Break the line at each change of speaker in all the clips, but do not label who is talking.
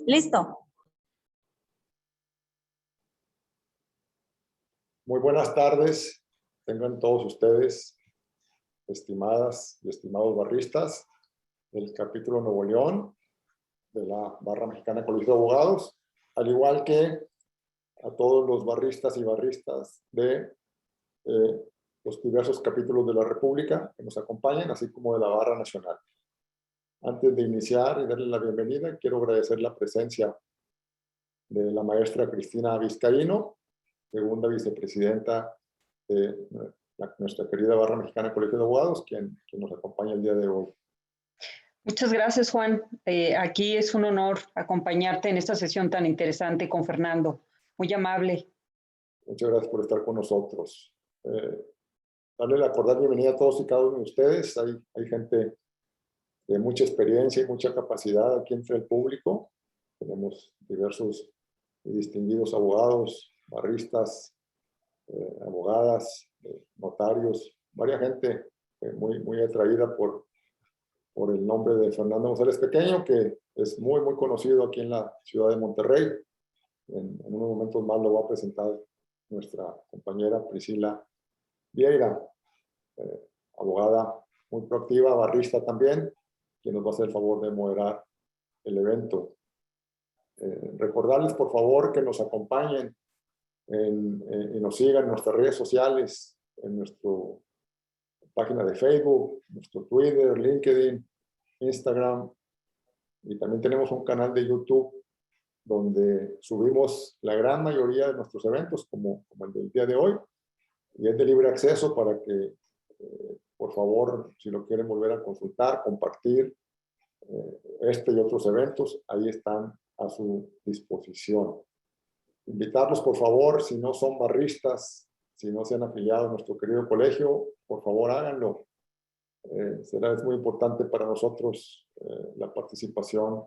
Listo.
Muy buenas tardes, tengan todos ustedes, estimadas y estimados barristas del capítulo Nuevo León de la Barra Mexicana Colegio de Abogados, al igual que a todos los barristas y barristas de los diversos capítulos de la República que nos acompañan, así como de la Barra Nacional. Antes de iniciar y darle la bienvenida, quiero agradecer la presencia de la maestra Cristina Vizcaíno, segunda vicepresidenta de nuestra querida Barra Mexicana Colegio de Abogados, quien nos acompaña el día de hoy.
Muchas gracias, Juan. Aquí es un honor acompañarte en esta sesión tan interesante con Fernando. Muy amable.
Muchas gracias por estar con nosotros. Darle la cordial bienvenida a todos y cada uno de ustedes. Hay gente de mucha experiencia y mucha capacidad aquí entre el público. Tenemos diversos y distinguidos abogados, barristas, abogadas, notarios, varias gente muy atraída por el nombre de Fernando González Pequeño, que es muy conocido aquí en la ciudad de Monterrey. En unos momentos más lo va a presentar nuestra compañera Priscila Vieira, abogada muy proactiva, barrista también, quien nos va a hacer el favor de moderar el evento. Recordarles, por favor, que nos acompañen y nos sigan en nuestras redes sociales, en nuestra página de Facebook, nuestro Twitter, LinkedIn, Instagram, y también tenemos un canal de YouTube donde subimos la gran mayoría de nuestros eventos, como el del día de hoy, y es de libre acceso para que, por favor, si lo quieren volver a consultar, compartir este y otros eventos, ahí están a su disposición. Invitarlos, por favor, si no son barristas, si no se han afiliado a nuestro querido colegio, por favor háganlo. Es muy importante para nosotros la participación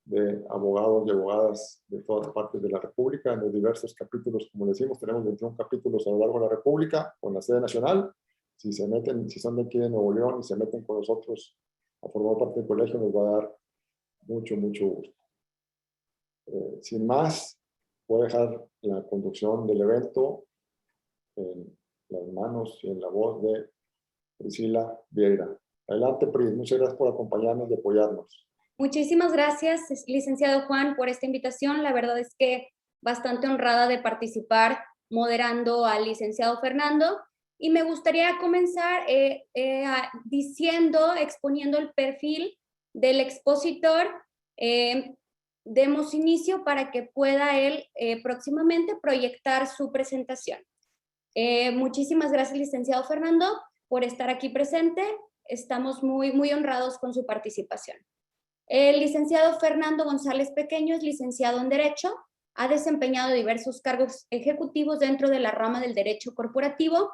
de abogados y abogadas de todas partes de la República en los diversos capítulos. Como decimos, tenemos 21 capítulos a lo largo de la República con la sede nacional. Si son de aquí de Nuevo León y se meten con nosotros a formar parte del colegio, nos va a dar mucho gusto. Sin más, voy a dejar la conducción del evento en las manos y en la voz de Priscila Vieira. Adelante, Pris. Muchas gracias por acompañarnos y apoyarnos.
Muchísimas gracias, licenciado Juan, por esta invitación. La verdad es que bastante honrada de participar moderando al licenciado Fernando. Y me gustaría comenzar exponiendo el perfil del expositor. Demos inicio para que pueda él próximamente proyectar su presentación. Muchísimas gracias, licenciado Fernando, por estar aquí presente. Estamos muy honrados con su participación. El licenciado Fernando González Pequeño es licenciado en Derecho, ha desempeñado diversos cargos ejecutivos dentro de la rama del derecho corporativo,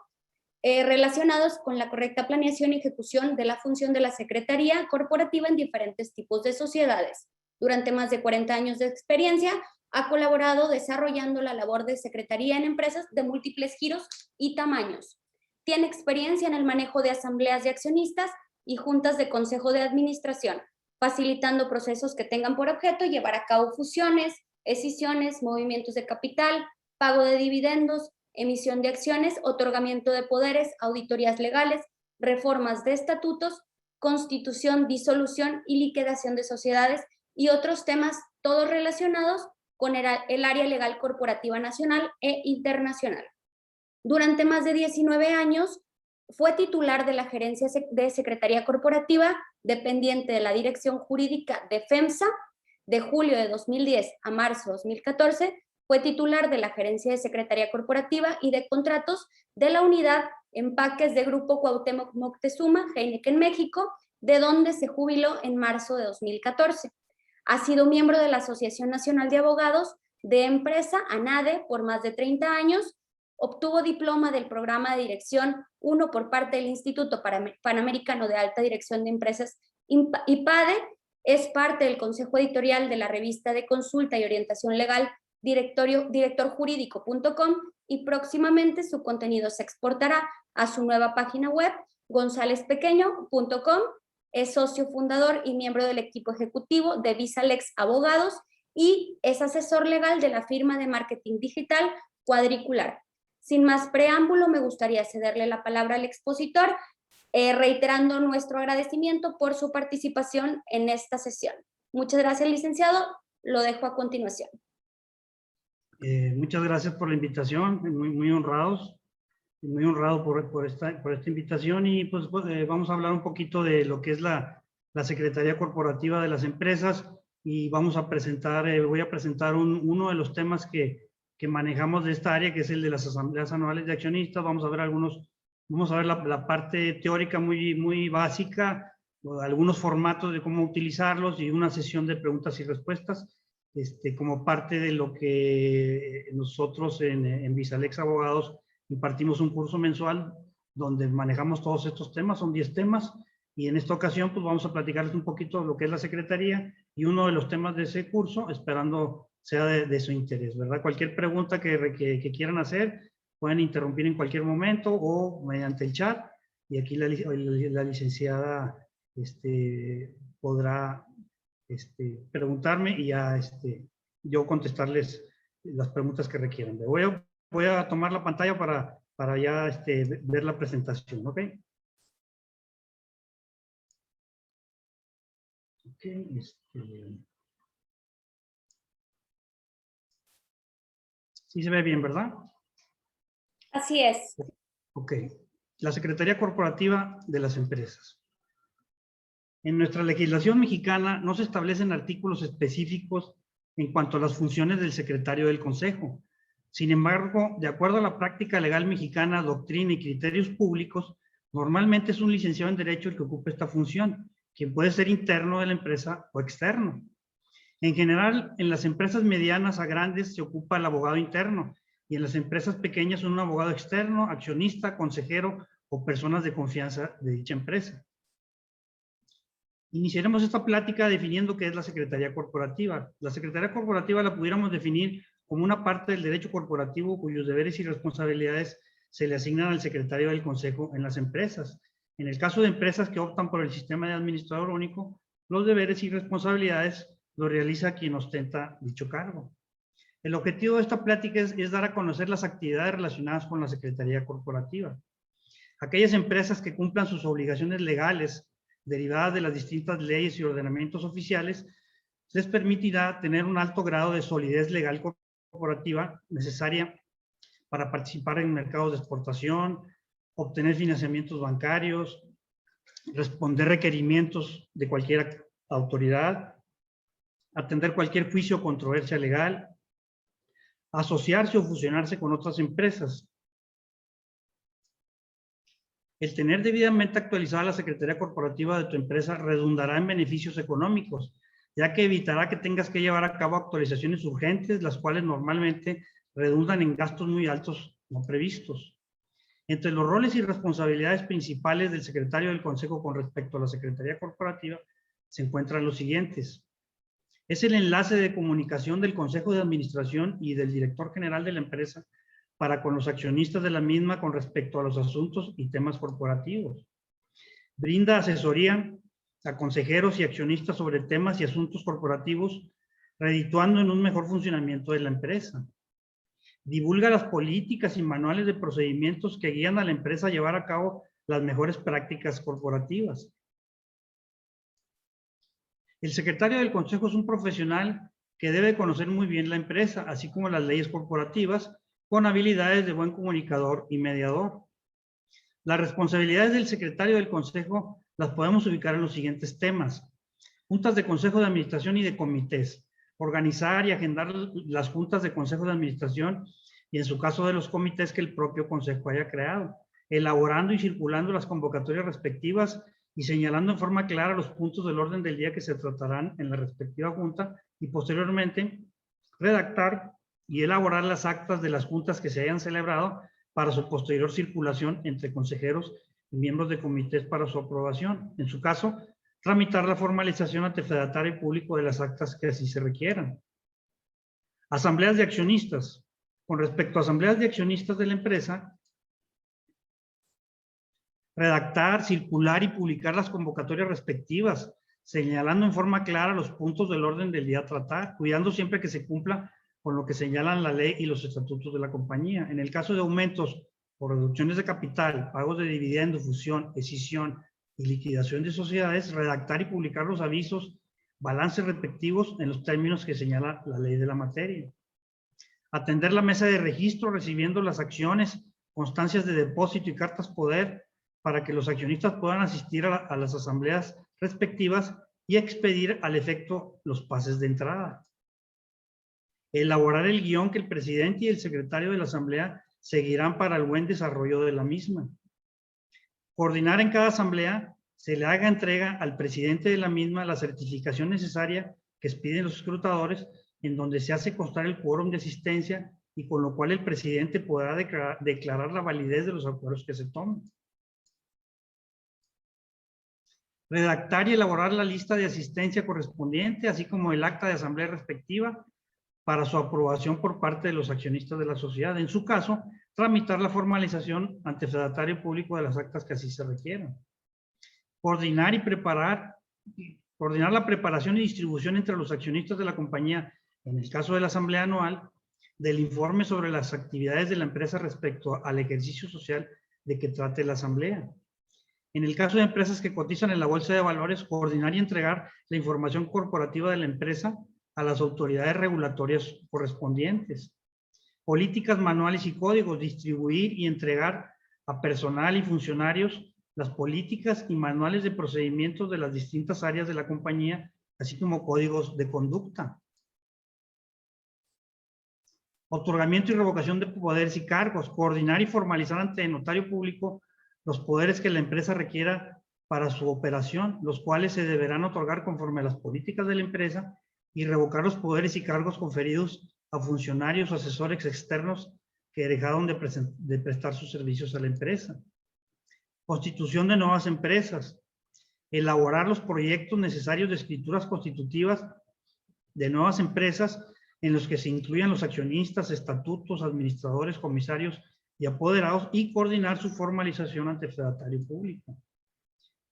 relacionados con la correcta planeación y ejecución de la función de la Secretaría Corporativa en diferentes tipos de sociedades. Durante más de 40 años de experiencia, ha colaborado desarrollando la labor de secretaría en empresas de múltiples giros y tamaños. Tiene experiencia en el manejo de asambleas de accionistas y juntas de consejo de administración, facilitando procesos que tengan por objeto llevar a cabo fusiones, escisiones, movimientos de capital, pago de dividendos, emisión de acciones, otorgamiento de poderes, auditorías legales, reformas de estatutos, constitución, disolución y liquidación de sociedades y otros temas, todos relacionados con el área legal corporativa nacional e internacional. Durante más de 19 años fue titular de la Gerencia de Secretaría Corporativa, dependiente de la Dirección Jurídica de FEMSA. De julio de 2010 a marzo de 2014, fue titular de la Gerencia de Secretaría Corporativa y de Contratos de la Unidad Empaques de Grupo Cuauhtémoc Moctezuma, Heineken México, de donde se jubiló en marzo de 2014. Ha sido miembro de la Asociación Nacional de Abogados de Empresa, ANADE, por más de 30 años. Obtuvo diploma del programa de Dirección 1 por parte del Instituto Panamericano de Alta Dirección de Empresas, IPADE, Es parte del consejo editorial de la revista de consulta y orientación legal directorjurídico.com y próximamente su contenido se exportará a su nueva página web gonzalezpequeño.com. Es socio fundador y miembro del equipo ejecutivo de Visalex Abogados y es asesor legal de la firma de marketing digital Cuadricular. Sin más preámbulo, me gustaría cederle la palabra al expositor, reiterando nuestro agradecimiento por su participación en esta sesión. Muchas gracias, licenciado. Lo dejo a continuación.
Muchas gracias por la invitación, muy honrados, muy honrado por esta invitación y pues vamos a hablar un poquito de lo que es la Secretaría Corporativa de las Empresas y vamos a presentar, voy a presentar uno de los temas que manejamos de esta área, que es el de las asambleas anuales de accionistas. Vamos a ver la parte teórica muy básica, algunos formatos de cómo utilizarlos y una sesión de preguntas y respuestas. Como parte de lo que nosotros en Visalex Abogados impartimos un curso mensual donde manejamos todos estos temas, son 10 temas, y en esta ocasión pues vamos a platicarles un poquito de lo que es la Secretaría y uno de los temas de ese curso, esperando sea de su interés, ¿verdad? Cualquier pregunta que quieran hacer, pueden interrumpir en cualquier momento o mediante el chat, y aquí la licenciada podrá preguntarme y ya yo contestarles las preguntas que requieran. Voy a tomar la pantalla para ya ver la presentación, ¿ok? Ok, sí se ve bien, ¿verdad?
Así es.
Ok. La Secretaría Corporativa de las Empresas. En nuestra legislación mexicana no se establecen artículos específicos en cuanto a las funciones del secretario del Consejo. Sin embargo, de acuerdo a la práctica legal mexicana, doctrina y criterios públicos, normalmente es un licenciado en Derecho el que ocupa esta función, quien puede ser interno de la empresa o externo. En general, en las empresas medianas a grandes se ocupa el abogado interno y en las empresas pequeñas un abogado externo, accionista, consejero o personas de confianza de dicha empresa. Iniciaremos esta plática definiendo qué es la Secretaría Corporativa. La Secretaría Corporativa la pudiéramos definir como una parte del derecho corporativo cuyos deberes y responsabilidades se le asignan al secretario del Consejo en las empresas. En el caso de empresas que optan por el sistema de administrador único, los deberes y responsabilidades los realiza quien ostenta dicho cargo. El objetivo de esta plática es dar a conocer las actividades relacionadas con la Secretaría Corporativa. Aquellas empresas que cumplan sus obligaciones legales derivadas de las distintas leyes y ordenamientos oficiales, les permitirá tener un alto grado de solidez legal corporativa necesaria para participar en mercados de exportación, obtener financiamientos bancarios, responder requerimientos de cualquier autoridad, atender cualquier juicio o controversia legal, asociarse o fusionarse con otras empresas. El tener debidamente actualizada la Secretaría Corporativa de tu empresa redundará en beneficios económicos, ya que evitará que tengas que llevar a cabo actualizaciones urgentes, las cuales normalmente redundan en gastos muy altos no previstos. Entre los roles y responsabilidades principales del secretario del Consejo con respecto a la Secretaría Corporativa se encuentran los siguientes. Es el enlace de comunicación del Consejo de Administración y del director general de la empresa para con los accionistas de la misma con respecto a los asuntos y temas corporativos. Brinda asesoría a consejeros y accionistas sobre temas y asuntos corporativos, redituando en un mejor funcionamiento de la empresa. Divulga las políticas y manuales de procedimientos que guían a la empresa a llevar a cabo las mejores prácticas corporativas. El secretario del Consejo es un profesional que debe conocer muy bien la empresa, así como las leyes corporativas, con habilidades de buen comunicador y mediador. Las responsabilidades del secretario del Consejo las podemos ubicar en los siguientes temas. Juntas de Consejo de Administración y de comités. Organizar y agendar las juntas de Consejo de Administración y en su caso de los comités que el propio Consejo haya creado. Elaborando y circulando las convocatorias respectivas y señalando en forma clara los puntos del orden del día que se tratarán en la respectiva junta y posteriormente redactar y elaborar las actas de las juntas que se hayan celebrado para su posterior circulación entre consejeros y miembros de comités para su aprobación. En su caso, Tramitar la formalización ante fedatario público de las actas que así se requieran. Asambleas de accionistas. Con respecto a asambleas de accionistas de la empresa, redactar, circular y publicar las convocatorias respectivas, señalando en forma clara los puntos del orden del día a tratar, cuidando siempre que se cumpla con lo que señalan la ley y los estatutos de la compañía. En el caso de aumentos o reducciones de capital, pagos de dividendo, fusión, escisión y liquidación de sociedades, redactar y publicar los avisos, balances respectivos en los términos que señala la ley de la materia. Atender la mesa de registro recibiendo las acciones, constancias de depósito y cartas poder para que los accionistas puedan asistir a las asambleas respectivas y expedir al efecto los pases de entrada. Elaborar el guión que el presidente y el secretario de la asamblea seguirán para el buen desarrollo de la misma. Coordinar en cada asamblea se le haga entrega al presidente de la misma la certificación necesaria que expiden los escrutadores, en donde se hace constar el quórum de asistencia y con lo cual el presidente podrá declarar la validez de los acuerdos que se tomen. Redactar y elaborar la lista de asistencia correspondiente, así como el acta de asamblea respectiva, para su aprobación por parte de los accionistas de la sociedad. En su caso, tramitar la formalización ante fedatario público de las actas que así se requieran. Coordinar la preparación y distribución entre los accionistas de la compañía, en el caso de la asamblea anual, del informe sobre las actividades de la empresa respecto al ejercicio social de que trate la asamblea. En el caso de empresas que cotizan en la bolsa de valores, coordinar y entregar la información corporativa de la empresa a las autoridades regulatorias correspondientes. Políticas, manuales y códigos, distribuir y entregar a personal y funcionarios las políticas y manuales de procedimientos de las distintas áreas de la compañía, así como códigos de conducta. Otorgamiento y revocación de poderes y cargos, coordinar y formalizar ante el notario público los poderes que la empresa requiera para su operación, los cuales se deberán otorgar conforme a las políticas de la empresa, y revocar los poderes y cargos conferidos a funcionarios o asesores externos que dejaron de prestar sus servicios a la empresa. Constitución de nuevas empresas. Elaborar los proyectos necesarios de escrituras constitutivas de nuevas empresas en los que se incluyan los accionistas, estatutos, administradores, comisarios y apoderados, y coordinar su formalización ante el fedatario público.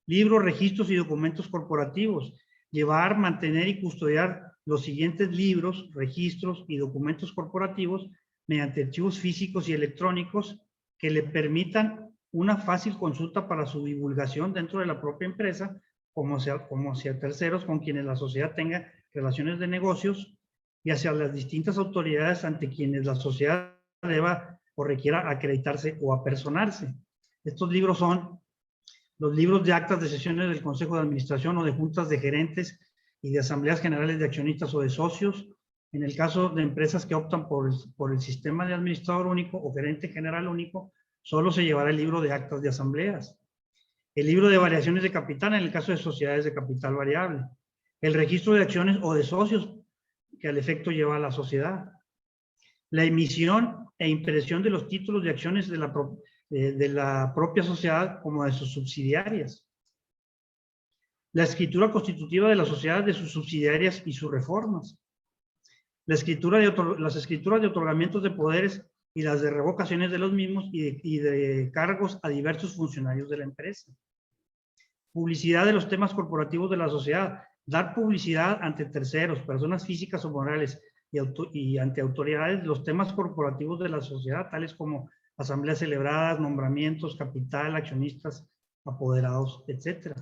Libros, registros y documentos corporativos. Llevar, mantener y custodiar los siguientes libros, registros y documentos corporativos mediante archivos físicos y electrónicos que le permitan una fácil consulta para su divulgación dentro de la propia empresa, como hacia terceros con quienes la sociedad tenga relaciones de negocios, y hacia las distintas autoridades ante quienes la sociedad deba o requiera acreditarse o apersonarse. Estos libros son los libros de actas de sesiones del Consejo de Administración o de juntas de gerentes y de asambleas generales de accionistas o de socios. En el caso de empresas que optan por el sistema de administrador único o gerente general único, solo se llevará el libro de actas de asambleas. El libro de variaciones de capital en el caso de sociedades de capital variable. El registro de acciones o de socios que al efecto lleva la sociedad. La emisión e impresión de los títulos de acciones de la propia sociedad como de sus subsidiarias. La escritura constitutiva de la sociedad, de sus subsidiarias y sus reformas. Las escrituras de otorgamientos de poderes y las de revocaciones de los mismos y de cargos a diversos funcionarios de la empresa. Publicidad de los temas corporativos de la sociedad. Dar publicidad ante terceros, personas físicas o morales y ante autoridades los temas corporativos de la sociedad, tales como asambleas celebradas, nombramientos, capital, accionistas, apoderados, etc.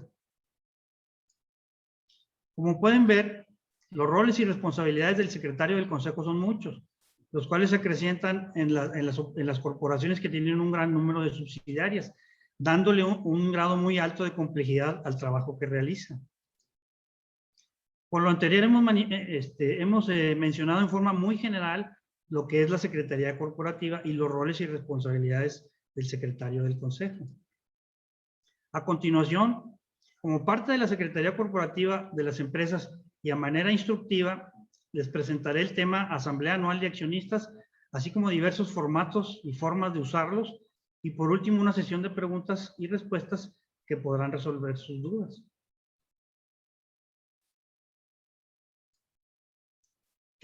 Como pueden ver, los roles y responsabilidades del secretario del Consejo son muchos, los cuales se acrecientan en las corporaciones que tienen un gran número de subsidiarias, dándole un grado muy alto de complejidad al trabajo que realiza. Por lo anterior hemos mencionado en forma muy general lo que es la Secretaría Corporativa y los roles y responsabilidades del secretario del Consejo. A continuación, como parte de la Secretaría Corporativa de las empresas y a manera instructiva, les presentaré el tema Asamblea Anual de Accionistas, así como diversos formatos y formas de usarlos, y por último una sesión de preguntas y respuestas que podrán resolver sus dudas.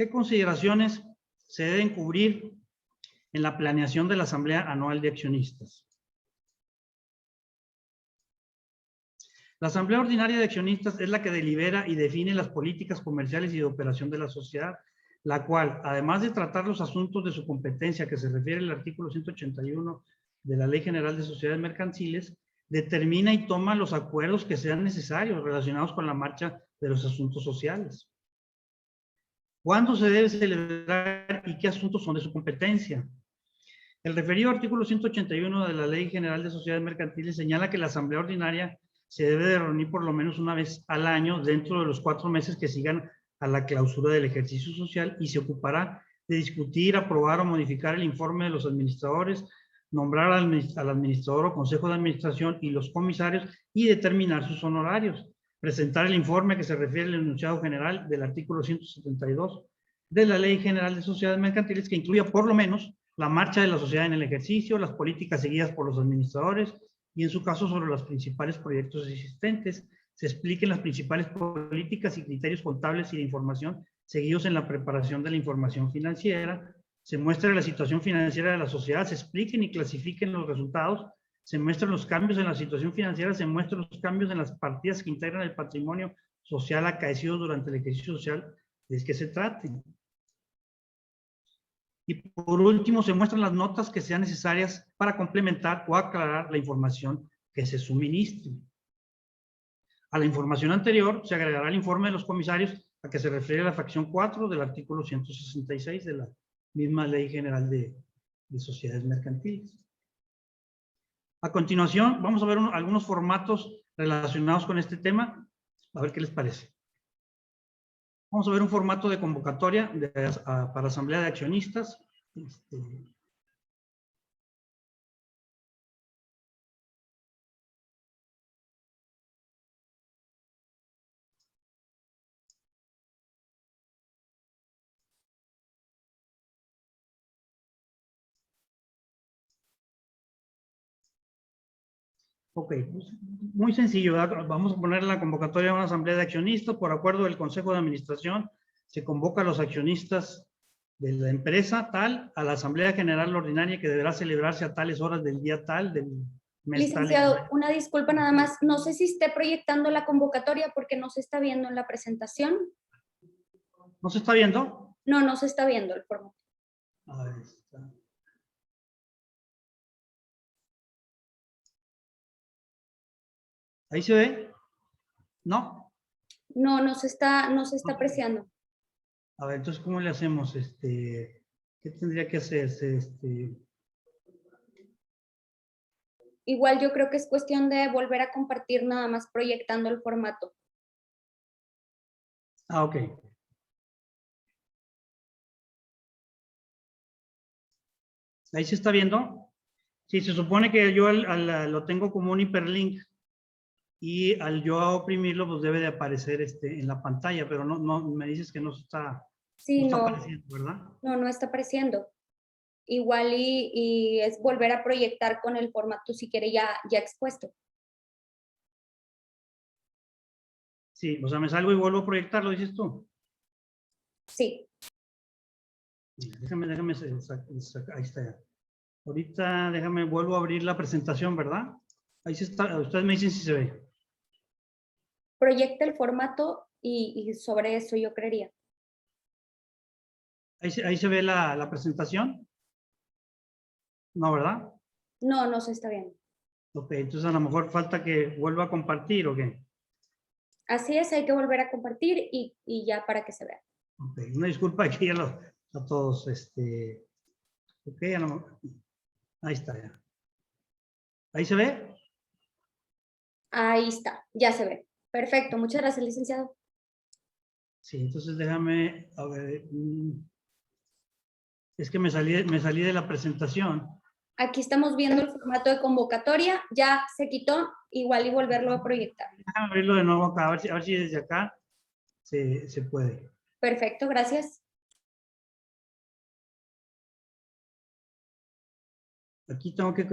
¿Qué consideraciones se deben cubrir en la planeación de la Asamblea Anual de Accionistas? La Asamblea Ordinaria de Accionistas es la que delibera y define las políticas comerciales y de operación de la sociedad, la cual, además de tratar los asuntos de su competencia que se refiere al artículo 181 de la Ley General de Sociedades Mercantiles, determina y toma los acuerdos que sean necesarios relacionados con la marcha de los asuntos sociales. ¿Cuándo se debe celebrar y qué asuntos son de su competencia? El referido artículo 181 de la Ley General de Sociedades Mercantiles señala que la Asamblea Ordinaria se debe de reunir por lo menos una vez al año dentro de los 4 meses que sigan a la clausura del ejercicio social y se ocupará de discutir, aprobar o modificar el informe de los administradores, nombrar al administrador o consejo de administración y los comisarios y determinar sus honorarios, presentar el informe que se refiere al enunciado general del artículo 172 de la Ley General de Sociedades Mercantiles, que incluya por lo menos la marcha de la sociedad en el ejercicio, las políticas seguidas por los administradores y en su caso sobre los principales proyectos existentes, se expliquen las principales políticas y criterios contables y de información seguidos en la preparación de la información financiera, se muestre la situación financiera de la sociedad, se expliquen y clasifiquen los resultados, se muestran los cambios en la situación financiera, se muestran los cambios en las partidas que integran el patrimonio social acaecido durante el ejercicio social del que se trate. Y por último, se muestran las notas que sean necesarias para complementar o aclarar la información que se suministre. A la información anterior se agregará el informe de los comisarios a que se refiere la fracción 4 del artículo 166 de la misma Ley General de Sociedades Mercantiles. A continuación, vamos a ver algunos formatos relacionados con este tema, a ver qué les parece. Vamos a ver un formato de convocatoria para Asamblea de Accionistas. Ok, pues, muy sencillo, ¿verdad? Vamos a poner la convocatoria a una asamblea de accionistas por acuerdo del Consejo de Administración. Se convoca a los accionistas de la empresa tal a la Asamblea General Ordinaria que deberá celebrarse a tales horas del día tal, del mes
Licenciado,
tal.
una disculpa nada más. No sé si esté proyectando la convocatoria porque no se está viendo en la presentación.
¿No se está viendo?
No, no se está viendo el formato.
Ahí está. ¿Ahí se ve? ¿No?
No, no se está apreciando.
A ver, entonces, ¿cómo le hacemos? ¿Qué tendría que hacerse?
Igual yo creo que es cuestión de volver a compartir nada más proyectando el formato.
Ah, ok. ¿Ahí se está viendo? Sí, se supone que yo lo tengo como un hiperlink y al yo oprimirlo, pues debe de aparecer en la pantalla, pero no me dices que no está,
Sí,
no está
no,
apareciendo, ¿verdad?
no está apareciendo. Igual y es volver a proyectar con el formato si quiere ya expuesto.
Sí, o sea, me salgo y vuelvo a proyectarlo, dices tú.
Sí.
Déjame, ahí está ya. Ahorita déjame, vuelvo a abrir la presentación, ¿verdad? Ahí se está, ustedes me dicen si se ve.
Proyecta el formato y sobre eso yo creería.
Ahí se ve la presentación. No, ¿verdad?
No, no se está viendo.
Ok, entonces a lo mejor falta que vuelva a compartir, ¿o qué?
Así es, hay que volver a compartir y ya para que se vea.
Ok, una disculpa aquí a todos, ok, ahí está ya. ¿Ahí se ve?
Ahí está, ya se ve. Perfecto, muchas gracias, licenciado.
Sí, entonces déjame, a ver, es que me salí de la presentación.
Aquí estamos viendo el formato de convocatoria, ya se quitó, igual y volverlo a proyectar.
Déjame abrirlo de nuevo acá, a ver si desde acá se puede.
Perfecto, gracias.
Aquí tengo que,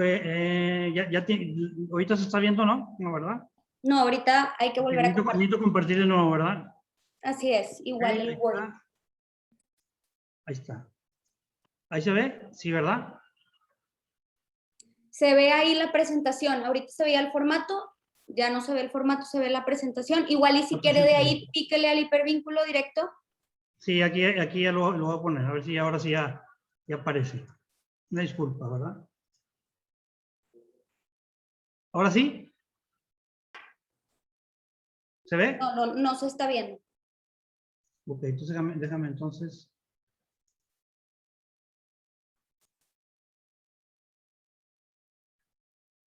ahorita se está viendo, ¿no? ¿No, verdad?
No, ahorita hay que volver a compartir.
Necesito compartir de nuevo, ¿verdad?
Así es, igual
Ok,
el
ahí
Word.
está. Ahí está. ¿Ahí se ve? Sí, ¿verdad?
Se ve ahí la presentación. Ahorita se veía el formato, ya no se ve el formato, se ve la presentación. Igual y si quiere de ahí, píquele al hipervínculo directo.
Sí, aquí ya lo voy a poner, a ver si ahora sí ya aparece. Una disculpa, ¿verdad? ¿Ahora sí? ¿Se ve?
No se está viendo.
Ok, entonces déjame entonces.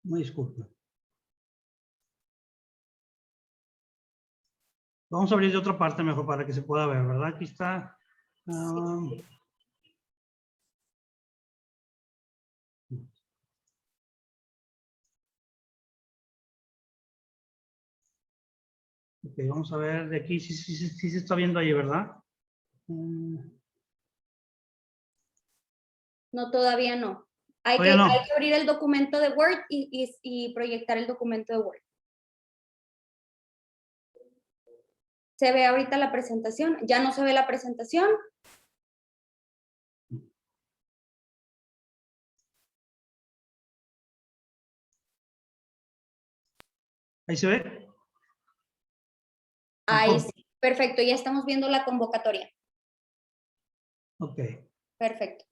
Una disculpa. Vamos a abrir de otra parte mejor para que se pueda ver, ¿verdad? Aquí está. Ok, vamos a ver de aquí. Sí se está viendo ahí, ¿verdad?
No, todavía no. Hay que abrir el documento de Word y proyectar el documento de Word. Se ve ahorita la presentación. Ya no se ve la presentación.
¿Ahí se ve?
Ahí sí. Perfecto, ya estamos viendo la convocatoria.
Ok.
Perfecto.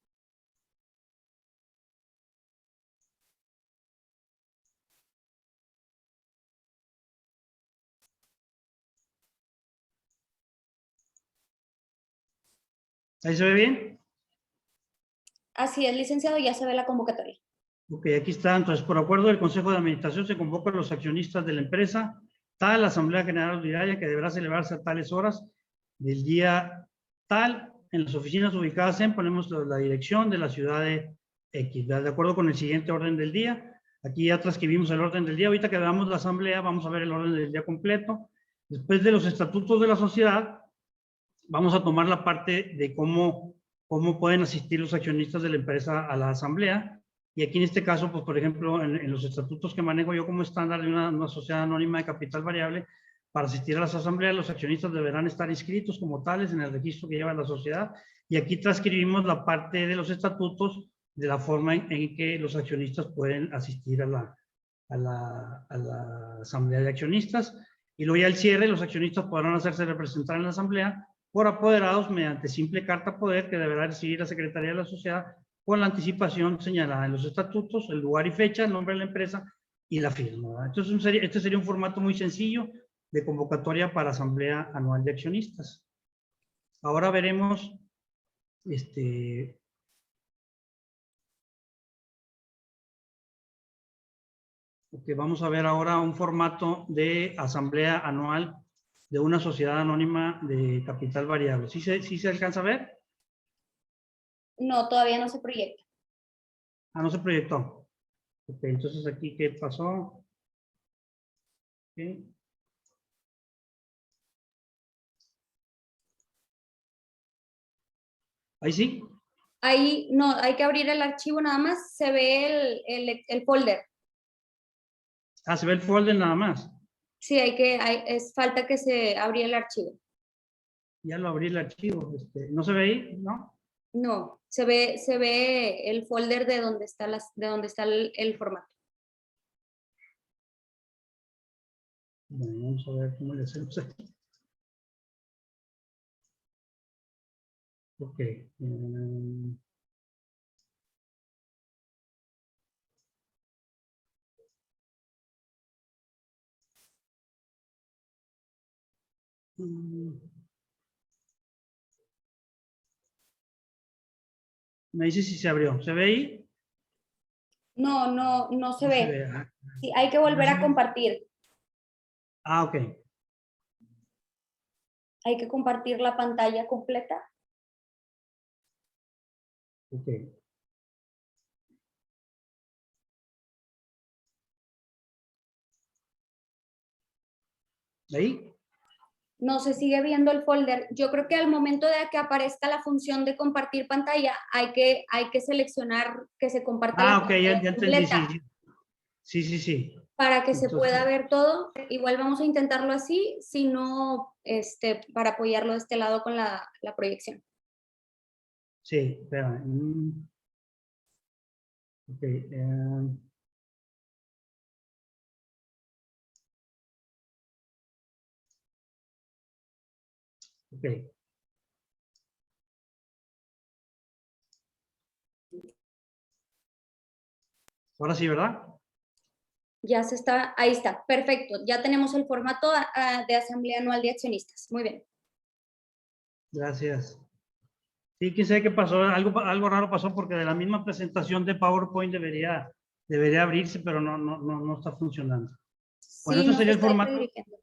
¿Ahí se ve bien?
Así es, licenciado, ya se ve la convocatoria.
Ok, aquí está. Entonces, por acuerdo del Consejo de Administración, se convocan a los accionistas de la empresa, tal Asamblea General Ordinaria que deberá celebrarse a tales horas del día tal, en las oficinas ubicadas ponemos la dirección de la ciudad de X, de acuerdo con el siguiente orden del día. Aquí ya transcribimos el orden del día. Ahorita que veamos la asamblea, vamos a ver el orden del día completo. Después de los estatutos de la sociedad, vamos a tomar la parte de cómo pueden asistir los accionistas de la empresa a la asamblea. Y aquí en este caso, pues por ejemplo, en los estatutos que manejo yo como estándar de una sociedad anónima de capital variable, para asistir a las asambleas, los accionistas deberán estar inscritos como tales en el registro que lleva la sociedad. Y aquí transcribimos la parte de los estatutos de la forma en que los accionistas pueden asistir a la asamblea de accionistas. Y luego ya al cierre, los accionistas podrán hacerse representar en la asamblea por apoderados mediante simple carta poder que deberá recibir la Secretaría de la Sociedad con la anticipación señalada en los estatutos, el lugar y fecha, el nombre de la empresa y la firma, ¿verdad? Entonces, este sería un formato muy sencillo de convocatoria para Asamblea Anual de Accionistas. Ahora veremos vamos a ver ahora un formato de Asamblea Anual de una sociedad anónima de capital variable. ¿Sí se alcanza a ver?
No, todavía no se proyecta.
Ah, no se proyectó. Ok, entonces aquí, ¿qué pasó? Okay. ¿Ahí sí?
Ahí no, hay que abrir el archivo nada más, se ve el folder.
Ah, se ve el folder nada más.
Sí, es falta que se abra el archivo.
Ya lo abrí el archivo. ¿No se ve ahí? ¿No?
No, se ve el folder de donde está el formato.
Bueno, vamos a ver cómo le hacemos aquí. Ok. Me dice si se abrió. ¿Se ve ahí?
No se ve.
ve.
Sí, hay que volver a compartir.
Ah, ok.
Hay que compartir la pantalla completa.
Ok. ¿Ahí?
No se sigue viendo el folder. Yo creo que al momento de que aparezca la función de compartir pantalla, hay que seleccionar que se comparta la
Ok,
pantalla
ya entendí.
completa.
Sí.
Para que se
Entonces,
pueda ver todo. Igual vamos a intentarlo así, si no, para apoyarlo de este lado con la proyección.
Sí, espérame. Ok. Ok. Ahora sí, ¿verdad?
Ya se está, ahí está, perfecto. Ya tenemos el formato de Asamblea Anual de Accionistas. Muy bien.
Gracias. Sí, que sé que pasó, algo raro pasó porque de la misma presentación de PowerPoint debería abrirse, pero no está funcionando. Bueno,
Sí,
este
nos
sería el
está
formato.
redirigiendo.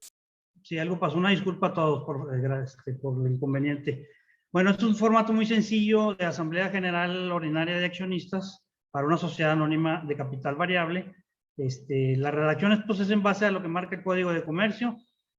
Sí, algo pasó. Una disculpa a todos por el inconveniente. Bueno, este es un formato muy sencillo de Asamblea General Ordinaria de Accionistas para una sociedad anónima de capital variable. La redacción pues, es en base a lo que marca el Código de Comercio.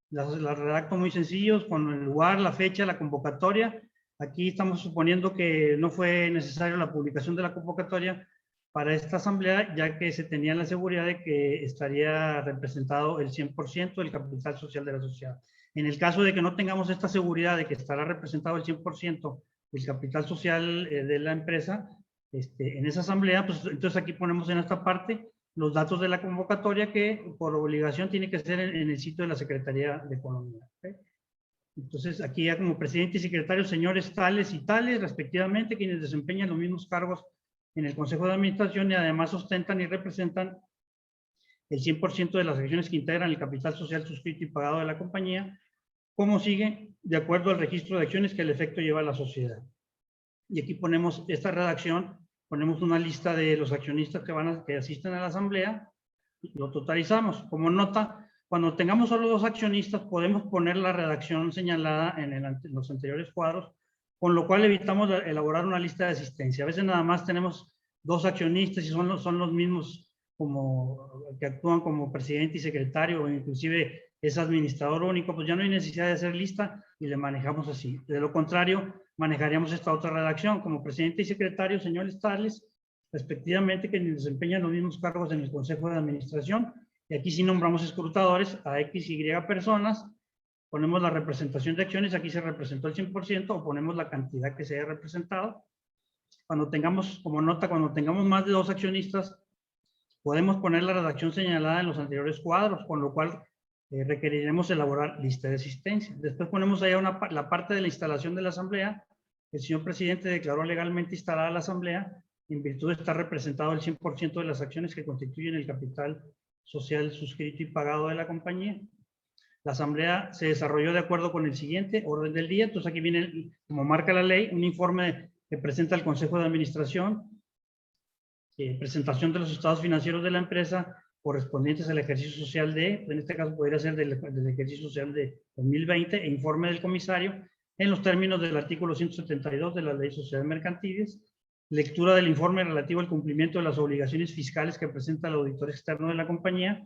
Las redacto muy sencillos, con el lugar, la fecha, la convocatoria. Aquí estamos suponiendo que no fue necesario la publicación de la convocatoria para esta asamblea, ya que se tenía la seguridad de que estaría representado el 100% del capital social de la sociedad. En el caso de que no tengamos esta seguridad de que estará representado el 100% del capital social de la empresa, en esa asamblea, pues entonces aquí ponemos en esta parte los datos de la convocatoria que por obligación tiene que ser en el sitio de la Secretaría de Economía. ¿Okay? Entonces aquí ya como presidente y secretario, señores tales y tales, respectivamente, quienes desempeñan los mismos cargos en el Consejo de Administración y además ostentan y representan el 100% de las acciones que integran el capital social suscrito y pagado de la compañía, como sigue, de acuerdo al registro de acciones que el efecto lleva a la sociedad. Y aquí ponemos esta redacción, ponemos una lista de los accionistas que asisten a la asamblea, lo totalizamos. Como nota, cuando tengamos solo 2 accionistas, podemos poner la redacción señalada en los anteriores cuadros, con lo cual evitamos elaborar una lista de asistencia. A veces nada más tenemos 2 accionistas y son los mismos que actúan como presidente y secretario, o inclusive es administrador único, pues ya no hay necesidad de hacer lista y le manejamos así. De lo contrario, manejaríamos esta otra redacción como presidente y secretario, señores tales, respectivamente, que desempeñan los mismos cargos en el Consejo de Administración. Y aquí sí nombramos escrutadores a X, Y personas, ponemos la representación de acciones, aquí se representó el 100%, o ponemos la cantidad que se haya representado. Cuando tengamos, como nota, cuando tengamos más de 2 accionistas, podemos poner la redacción señalada en los anteriores cuadros, con lo cual requeriremos elaborar lista de asistencia. Después ponemos allá la parte de la instalación de la asamblea. El señor presidente declaró legalmente instalada la asamblea en virtud de estar representado el 100% de las acciones que constituyen el capital social suscrito y pagado de la compañía. La asamblea se desarrolló de acuerdo con el siguiente orden del día. Entonces aquí viene, como marca la ley, un informe que presenta el Consejo de Administración, presentación de los estados financieros de la empresa correspondientes al ejercicio social en este caso podría ser del ejercicio social de 2020, e informe del comisario en los términos del artículo 172 de la Ley de Sociedades Mercantiles, lectura del informe relativo al cumplimiento de las obligaciones fiscales que presenta el auditor externo de la compañía,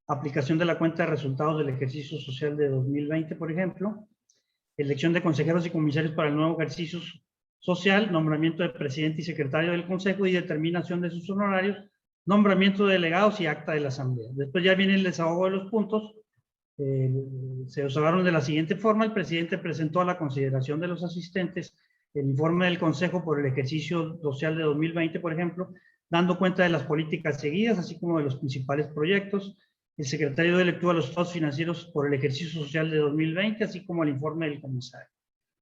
aplicación de la cuenta de resultados del ejercicio social de 2020, por ejemplo, elección de consejeros y comisarios para el nuevo ejercicio social, nombramiento de presidente y secretario del consejo y determinación de sus honorarios, nombramiento de delegados y acta de la asamblea. Después ya viene el desahogo de los puntos. Se desahogaron de la siguiente forma. El presidente presentó a la consideración de los asistentes el informe del consejo por el ejercicio social de 2020, por ejemplo, dando cuenta de las políticas seguidas, así como de los principales proyectos. El secretario lectura los estados financieros por el ejercicio social de 2020, así como el informe del comisario.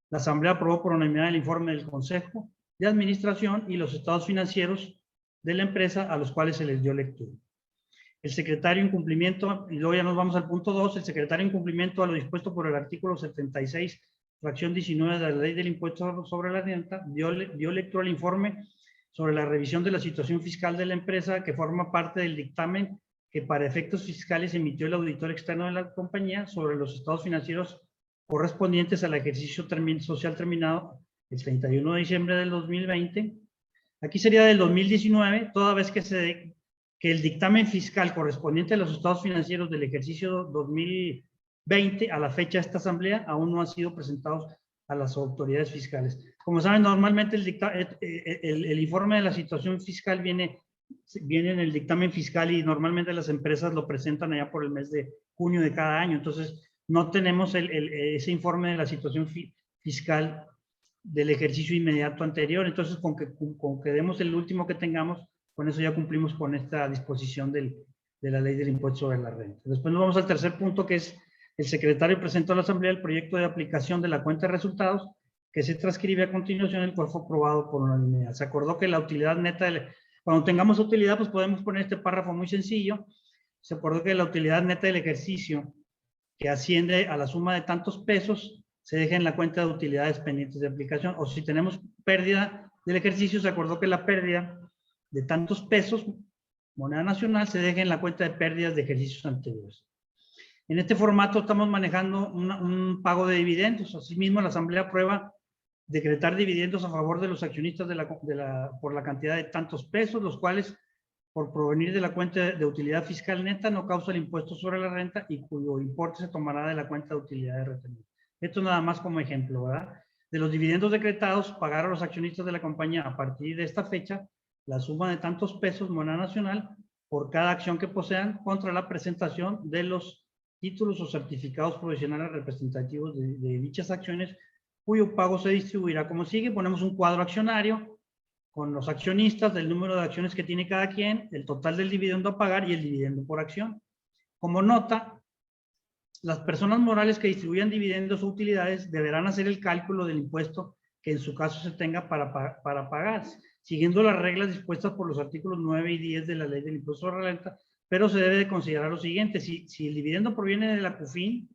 La Asamblea aprobó por unanimidad el informe del Consejo de Administración y los estados financieros de la empresa a los cuales se les dio lectura. El secretario en cumplimiento, y luego ya nos vamos al punto 2, el secretario en cumplimiento a lo dispuesto por el artículo 76, fracción 19 de la Ley del Impuesto sobre la Renta, dio lectura al informe sobre la revisión de la situación fiscal de la empresa que forma parte del dictamen que para efectos fiscales emitió el auditor externo de la compañía sobre los estados financieros correspondientes al ejercicio social terminado el 31 de diciembre del 2020. Aquí sería del 2019, toda vez que el dictamen fiscal correspondiente a los estados financieros del ejercicio 2020 a la fecha de esta asamblea aún no han sido presentados a las autoridades fiscales. Como saben, normalmente el informe de la situación fiscal viene en el dictamen fiscal y normalmente las empresas lo presentan allá por el mes de junio de cada año. Entonces, no tenemos ese informe de la situación fiscal del ejercicio inmediato anterior. Entonces, con que demos el último que tengamos, con eso ya cumplimos con esta disposición de la ley del impuesto sobre la renta. Después nos vamos al tercer punto, que es el secretario presentó a la Asamblea el proyecto de aplicación de la cuenta de resultados, que se transcribe a continuación, el cual fue aprobado por unanimidad. Se acordó que la utilidad neta, cuando tengamos utilidad, pues podemos poner este párrafo muy sencillo. Se acordó que la utilidad neta del ejercicio, que asciende a la suma de tantos pesos, se deja en la cuenta de utilidades pendientes de aplicación. O si tenemos pérdida del ejercicio, se acordó que la pérdida de tantos pesos, moneda nacional, se deja en la cuenta de pérdidas de ejercicios anteriores. En este formato estamos manejando un pago de dividendos. Asimismo, la Asamblea aprueba decretar dividendos a favor de los accionistas por la cantidad de tantos pesos, los cuales, por provenir de la cuenta de utilidad fiscal neta, no causa el impuesto sobre la renta y cuyo importe se tomará de la cuenta de utilidades retenidas. Esto nada más como ejemplo, ¿verdad? De los dividendos decretados, pagar a los accionistas de la compañía a partir de esta fecha la suma de tantos pesos, moneda nacional, por cada acción que posean contra la presentación de los títulos o certificados provisionales representativos de dichas acciones, cuyo pago se distribuirá como sigue. Ponemos un cuadro accionario con los accionistas, del número de acciones que tiene cada quien, el total del dividendo a pagar y el dividendo por acción. Como nota, las personas morales que distribuyan dividendos o utilidades deberán hacer el cálculo del impuesto que en su caso se tenga para pagar, siguiendo las reglas dispuestas por los artículos 9 y 10 de la Ley del Impuesto sobre la Renta, pero se debe de considerar lo siguiente: si el dividendo proviene de la CUFIN,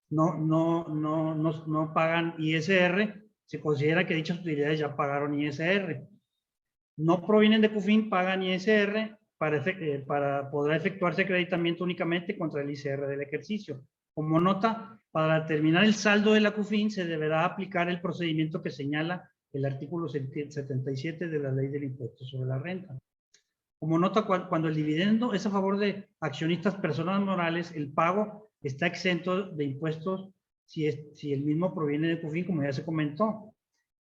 no pagan ISR, se considera que dichas utilidades ya pagaron ISR. No provienen de CUFIN, pagan ISR, podrá efectuarse acreditamiento únicamente contra el ISR del ejercicio. Como nota, para determinar el saldo de la CUFIN se deberá aplicar el procedimiento que señala el artículo 77 de la Ley del Impuesto sobre la Renta. Como nota, cuando el dividendo es a favor de accionistas personas morales, el pago está exento de impuestos si el mismo proviene de CUFIN, como ya se comentó.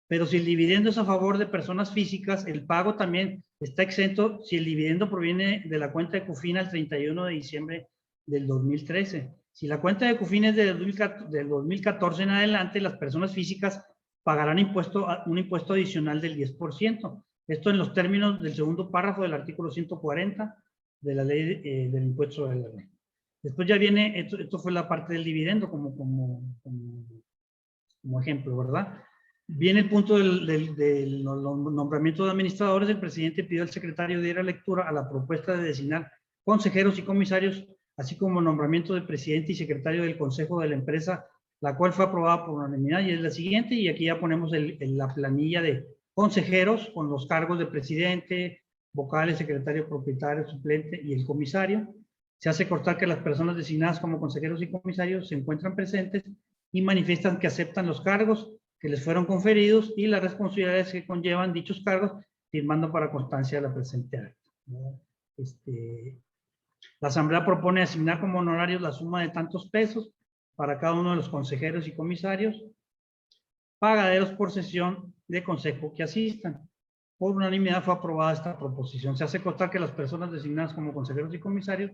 Pero si el dividendo es a favor de personas físicas, el pago también está exento si el dividendo proviene de la cuenta de CUFIN al 31 de diciembre del 2013. Si la cuenta de CUFIN es del 2014 en adelante, las personas físicas pagarán un impuesto adicional del 10%. Esto en los términos del segundo párrafo del artículo 140 de la Ley del Impuesto sobre la Renta. Después ya viene, esto fue la parte del dividendo como ejemplo, ¿verdad? Viene el punto del nombramiento de administradores. El presidente pidió al secretario de diera lectura a la propuesta de designar consejeros y comisarios, así como nombramiento del presidente y secretario del consejo de la empresa, la cual fue aprobada por unanimidad y es la siguiente. Y aquí ya ponemos la planilla de consejeros con los cargos de presidente, vocales, secretario propietario, suplente y el comisario. Se hace constar que las personas designadas como consejeros y comisarios se encuentran presentes y manifiestan que aceptan los cargos que les fueron conferidos y las responsabilidades que conllevan dichos cargos, firmando para constancia de la presente acta. La Asamblea propone asignar como honorarios la suma de tantos pesos para cada uno de los consejeros y comisarios, pagaderos por sesión de consejo que asistan. Por unanimidad fue aprobada esta proposición. Se hace constar que las personas designadas como consejeros y comisarios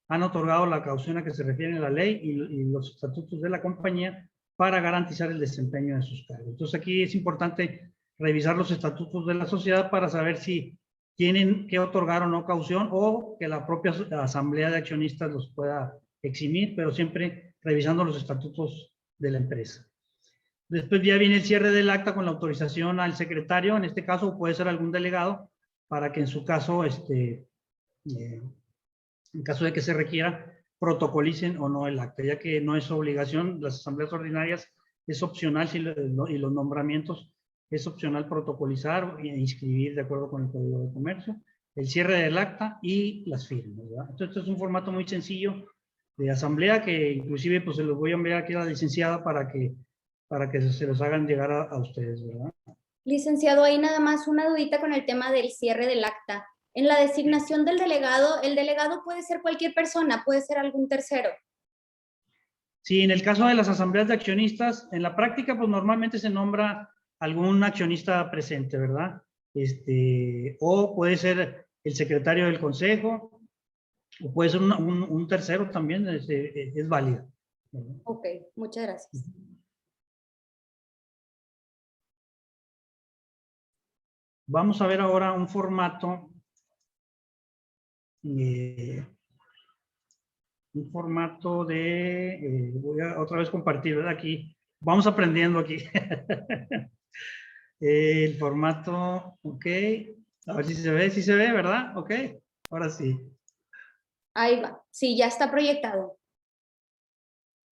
han otorgado la caución a que se refiere en la ley y los estatutos de la compañía para garantizar el desempeño de sus cargos. Entonces aquí es importante revisar los estatutos de la sociedad para saber si tienen que otorgar o no caución, o que la propia asamblea de accionistas los pueda eximir, pero siempre revisando los estatutos de la empresa. Después ya viene el cierre del acta con la autorización al secretario, en este caso puede ser algún delegado, para que en su caso, en caso de que se requiera, protocolicen o no el acta, ya que no es obligación. Las asambleas ordinarias es opcional, y los nombramientos es opcional protocolizar e inscribir de acuerdo con el Código de Comercio, el cierre del acta y las firmas, ¿verdad? Entonces, este es un formato muy sencillo de asamblea que inclusive pues se los voy a enviar aquí a la licenciada para que se los hagan llegar a ustedes, ¿verdad?
Licenciado, ahí nada más una dudita con el tema del cierre del acta. En la designación del delegado, el delegado puede ser cualquier persona, puede ser algún tercero.
Sí, en el caso de las asambleas de accionistas, en la práctica, pues normalmente se nombra algún accionista presente, ¿verdad? O puede ser el secretario del consejo, o puede ser un tercero también, es válido.
Ok, muchas gracias.
Vamos a ver ahora un formato. Un formato de, voy a otra vez compartir, ¿verdad? Aquí, vamos aprendiendo aquí. El formato, ok, a ver si se ve, ¿verdad? Ok, ahora sí.
Ahí va. Sí, ya está proyectado.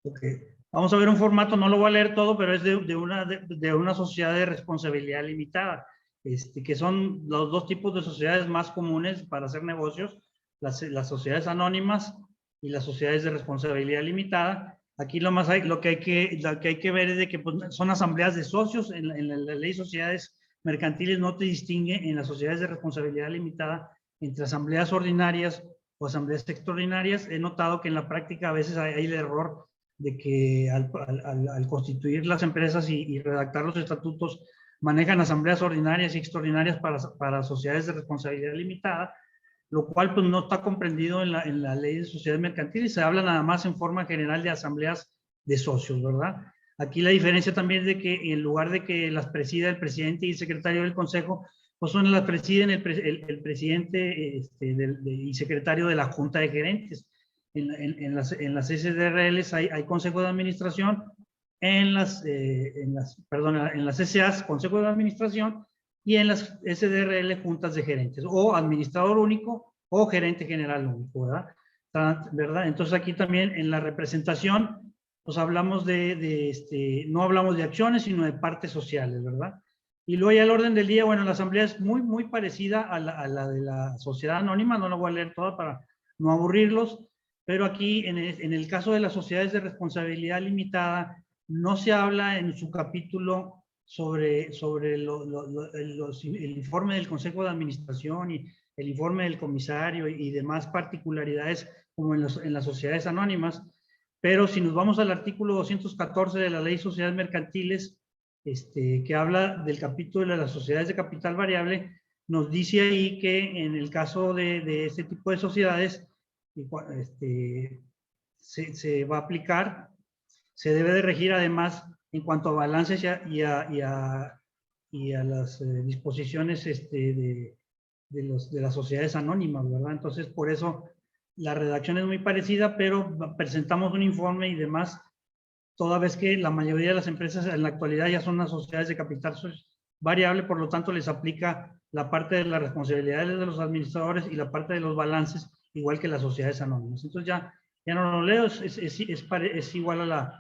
Ok, vamos a ver un formato, no lo voy a leer todo, pero es de una sociedad de responsabilidad limitada, que son los dos tipos de sociedades más comunes para hacer negocios, las sociedades anónimas y las sociedades de responsabilidad limitada. Aquí lo que hay que ver es de que pues, son asambleas de socios. En la ley de sociedades mercantiles no te distingue en las sociedades de responsabilidad limitada entre asambleas ordinarias o asambleas extraordinarias. He notado que en la práctica a veces hay el error de que al constituir las empresas y redactar los estatutos manejan asambleas ordinarias y extraordinarias para sociedades de responsabilidad limitada, lo cual pues no está comprendido en la ley de sociedades mercantiles. Se habla nada más en forma general de asambleas de socios, ¿verdad? Aquí la diferencia también es de que en lugar de que las presida el presidente y el secretario del consejo, pues son las presiden el presidente y secretario de la junta de gerentes. En las SDRLs hay consejo de administración, en las SAs, consejo de administración, y en las SDRL, juntas de gerentes, o administrador único, o gerente general único, ¿verdad? Entonces aquí también en la representación, pues hablamos no hablamos de acciones, sino de partes sociales, ¿verdad? Y luego ya el orden del día, bueno, la asamblea es muy, muy parecida a la de la sociedad anónima, no la voy a leer toda para no aburrirlos, pero aquí en el caso de las sociedades de responsabilidad limitada, no se habla en su capítulo sobre el informe del Consejo de Administración y el informe del comisario y demás particularidades como en las sociedades anónimas, pero si nos vamos al artículo 214 de la Ley de Sociedades Mercantiles, que habla del capítulo de las sociedades de capital variable, nos dice ahí que en el caso de este tipo de sociedades, se va a aplicar, se debe de regir además en cuanto a balances y a las disposiciones de las sociedades anónimas, ¿verdad? Entonces, por eso la redacción es muy parecida, pero presentamos un informe y demás, toda vez que la mayoría de las empresas en la actualidad ya son las sociedades de capital variable, por lo tanto les aplica la parte de las responsabilidades de los administradores y la parte de los balances, igual que las sociedades anónimas. Entonces ya no lo leo, es igual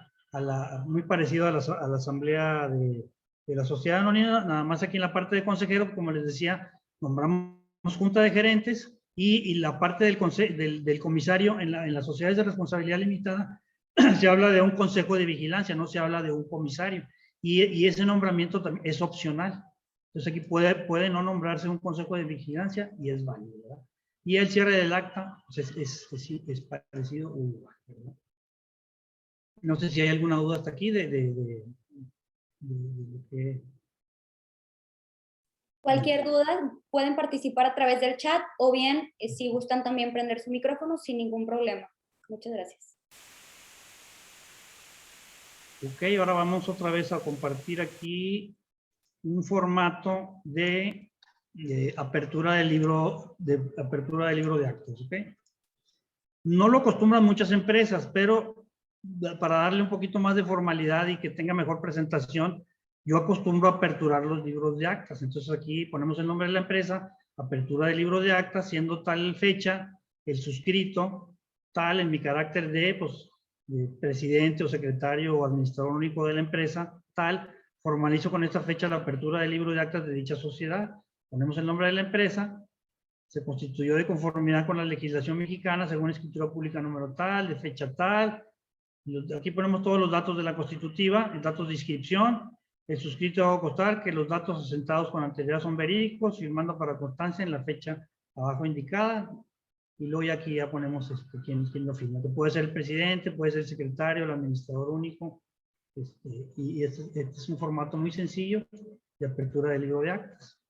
muy parecido a la asamblea de la sociedad anónima, nada más aquí en la parte de consejero, como les decía, nombramos junta de gerentes y la parte del comisario en las sociedades de responsabilidad limitada se habla de un consejo de vigilancia, no se habla de un comisario, y ese nombramiento también es opcional. Entonces aquí puede no nombrarse un consejo de vigilancia y es válido, ¿verdad? Y el cierre del acta pues es parecido o igual, ¿verdad? No sé si hay alguna duda hasta aquí de que...
Cualquier duda pueden participar a través del chat o bien si gustan también prender su micrófono sin ningún problema. Muchas gracias.
Ok, ahora vamos otra vez a compartir aquí un formato de apertura del libro de actos, ¿ok? No lo acostumbran muchas empresas, pero para darle un poquito más de formalidad y que tenga mejor presentación, yo acostumbro a aperturar los libros de actas. Entonces aquí ponemos el nombre de la empresa, apertura del libro de actas, siendo tal fecha, el suscrito, tal en mi carácter de presidente o secretario o administrador único de la empresa, tal, formalizo con esta fecha la apertura del libro de actas de dicha sociedad. Ponemos el nombre de la empresa, se constituyó de conformidad con la legislación mexicana según escritura pública número tal, de fecha tal. Aquí ponemos todos los datos de la constitutiva, los datos de inscripción. El suscrito hago constar que los datos asentados con anterioridad son verídicos, firmando para constancia en la fecha abajo indicada. Y luego aquí ya ponemos quién lo firma. Que puede ser el presidente, puede ser el secretario, el administrador único. Y este es un formato muy sencillo de apertura del libro de actas.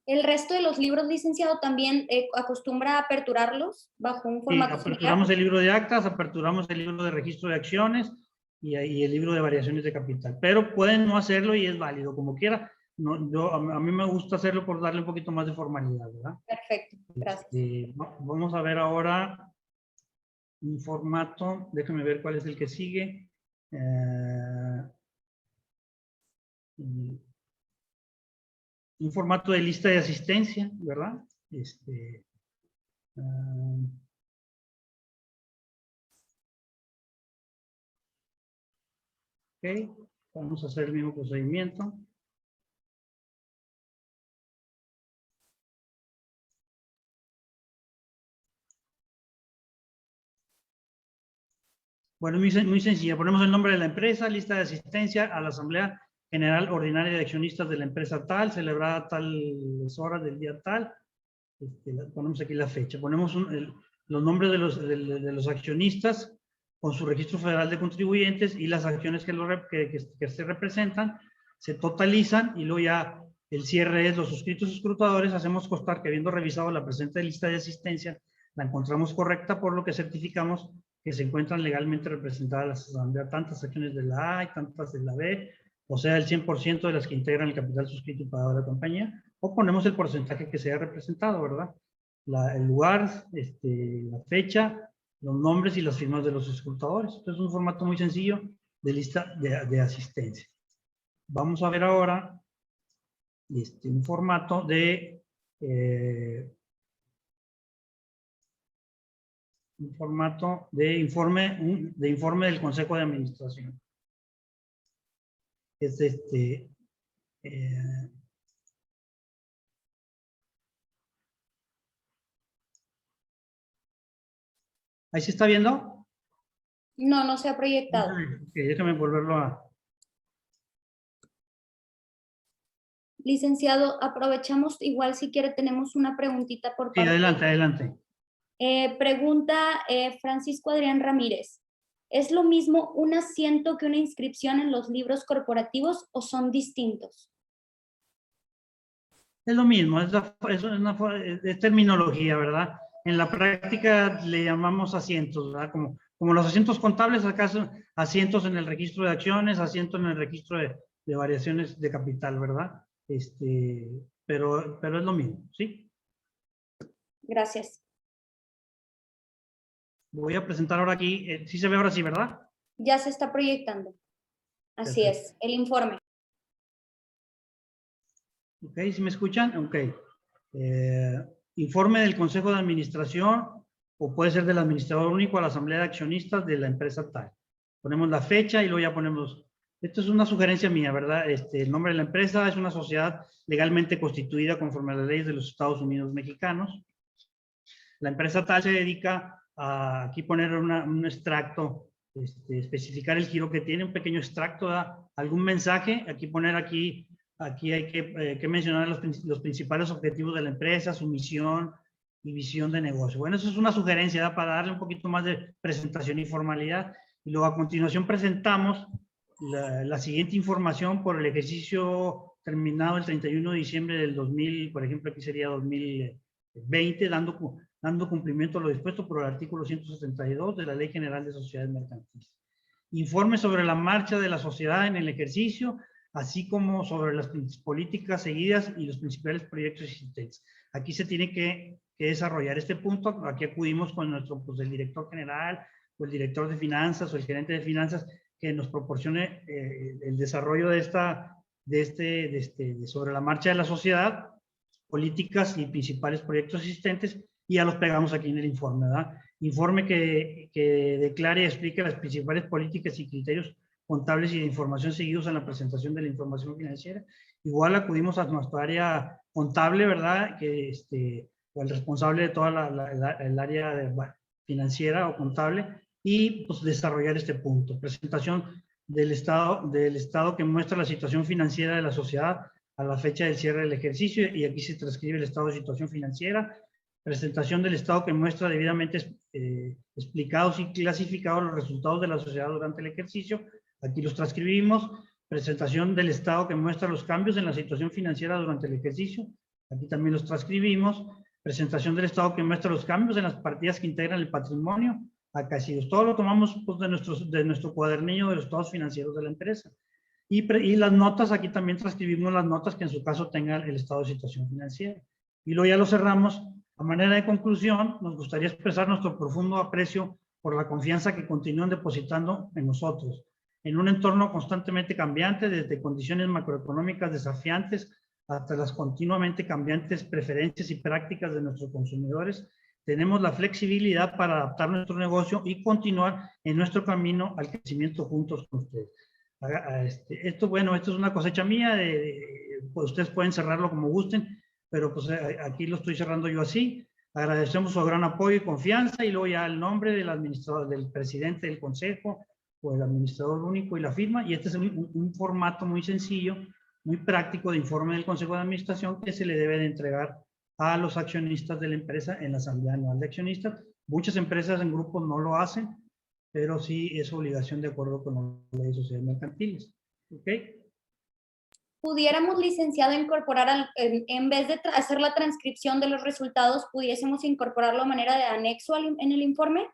¿El resto de los libros, licenciado, también acostumbra a aperturarlos bajo un formato similar?
Aperturamos el libro de actas, aperturamos el libro de registro de acciones y el libro de variaciones de capital. Pero pueden no hacerlo y es válido, como quiera. no, a mí me gusta hacerlo por darle un poquito más de formalidad, ¿verdad?
Perfecto, gracias.
Vamos a ver ahora un formato. Déjame ver cuál es el que sigue. Un formato de lista de asistencia, ¿verdad? Ok, vamos a hacer el mismo procedimiento. Bueno, muy sencilla. Ponemos el nombre de la empresa, lista de asistencia a la Asamblea General Ordinaria de Accionistas de la empresa tal, celebrada a tales horas del día tal. Ponemos aquí la fecha. Ponemos los nombres de los accionistas con su registro federal de contribuyentes y las acciones que se representan, se totalizan y luego ya el cierre es los suscritos escrutadores. Hacemos constar que habiendo revisado la presente lista de asistencia, la encontramos correcta, por lo que certificamos que se encuentran legalmente representadas las asambleas, tantas acciones de la A y tantas de la B, o sea, el 100% de las que integran el capital suscrito y pagado de la compañía, o ponemos el porcentaje que se haya representado, ¿verdad? El lugar, la fecha, los nombres y las firmas de los escrutadores. Entonces es un formato muy sencillo de lista de asistencia. Vamos a ver ahora un formato de informe del Consejo de Administración. Es ¿ahí se está viendo?
No, no se ha proyectado.
Ok, déjame volverlo a...
Licenciado, aprovechamos, igual si quiere tenemos una preguntita por
Sí,
parte.
adelante, adelante.
Pregunta Francisco Adrián Ramírez. ¿Es lo mismo un asiento que una inscripción en los libros corporativos o son distintos?
Es lo mismo, es terminología, ¿verdad? En la práctica le llamamos asientos, ¿verdad? Como los asientos contables, acá son asientos en el registro de acciones, asientos en el registro de variaciones de capital, ¿verdad? Pero es lo mismo, ¿sí?
Gracias.
Voy a presentar ahora aquí, sí se ve ahora sí, ¿verdad?
Ya se está proyectando. Así
Perfecto.
es, el informe.
Ok, ¿sí me escuchan? Ok. Informe del Consejo de Administración, o puede ser del Administrador Único a la Asamblea de Accionistas de la empresa tal. Ponemos la fecha y luego ya ponemos... Esto es una sugerencia mía, ¿verdad? El nombre de la empresa es una sociedad legalmente constituida conforme a las leyes de los Estados Unidos mexicanos. La empresa tal se dedica a aquí poner un extracto, especificar el giro que tiene, un pequeño extracto, algún mensaje, aquí poner aquí hay que mencionar los principales objetivos de la empresa, su misión y visión de negocio. Bueno, eso es una sugerencia, ¿verdad? Para darle un poquito más de presentación y formalidad. Y luego a continuación presentamos la siguiente información por el ejercicio terminado el 31 de diciembre del 2000, por ejemplo, aquí sería 2020, dando cumplimiento a lo dispuesto por el artículo 172 de la Ley General de Sociedades Mercantiles. Informe sobre la marcha de la sociedad en el ejercicio, así como sobre las políticas seguidas y los principales proyectos existentes. Aquí se tiene que desarrollar este punto. Aquí acudimos con el director general o el director de finanzas o el gerente de finanzas que nos proporcione el desarrollo sobre la marcha de la sociedad, políticas y principales proyectos existentes, y ya los pegamos aquí en el informe, ¿verdad? Informe que declare y explique las principales políticas y criterios contables y de información seguidos en la presentación de la información financiera. Igual acudimos a nuestra área contable, ¿verdad? O el responsable de toda el área financiera o contable, y pues desarrollar este punto. Presentación del estado que muestra la situación financiera de la sociedad a la fecha del cierre del ejercicio, y aquí se transcribe el estado de situación financiera. Presentación del estado que muestra debidamente explicados y clasificados los resultados de la sociedad durante el ejercicio. Aquí los transcribimos. Presentación del estado que muestra los cambios en la situación financiera durante el ejercicio. Aquí también los transcribimos. Presentación del estado que muestra los cambios en las partidas que integran el patrimonio. Acá sí, todo lo tomamos pues, de nuestro cuadernillo de los estados financieros de la empresa. Y las notas, aquí también transcribimos las notas que en su caso tengan el estado de situación financiera. Y luego ya lo cerramos. A manera de conclusión, nos gustaría expresar nuestro profundo aprecio por la confianza que continúan depositando en nosotros. En un entorno constantemente cambiante, desde condiciones macroeconómicas desafiantes hasta las continuamente cambiantes preferencias y prácticas de nuestros consumidores, tenemos la flexibilidad para adaptar nuestro negocio y continuar en nuestro camino al crecimiento juntos con ustedes. Esto es una cosecha mía, pues ustedes pueden cerrarlo como gusten, pero pues aquí lo estoy cerrando yo así. Agradecemos su gran apoyo y confianza, y luego ya el nombre del administrador, del presidente del consejo o el administrador único y la firma. Y este es un formato muy sencillo, muy práctico de informe del consejo de administración que se le debe de entregar a los accionistas de la empresa en la asamblea anual de accionistas. Muchas empresas en grupos no lo hacen, pero sí es obligación de acuerdo con las leyes sociales mercantiles. ¿Ok?
¿Pudiéramos, licenciado, incorporar, en vez de hacer la transcripción de los resultados, pudiésemos incorporarlo a manera de anexo en el informe?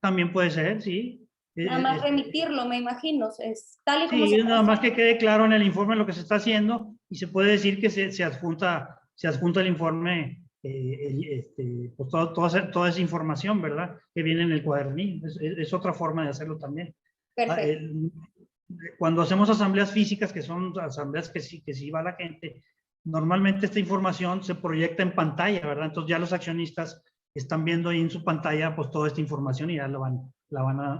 También puede ser, sí.
Nada más remitirlo, me imagino. Es tal y como
Sí,
se
nada más que quede claro en el informe lo que se está haciendo, y se puede decir que se adjunta el informe, pues toda esa información, ¿verdad? Que viene en el cuadernillo. Es otra forma de hacerlo también.
Perfecto.
Cuando hacemos asambleas físicas, que son asambleas que sí va la gente, normalmente esta información se proyecta en pantalla, ¿verdad? Entonces ya los accionistas están viendo ahí en su pantalla pues toda esta información y ya la van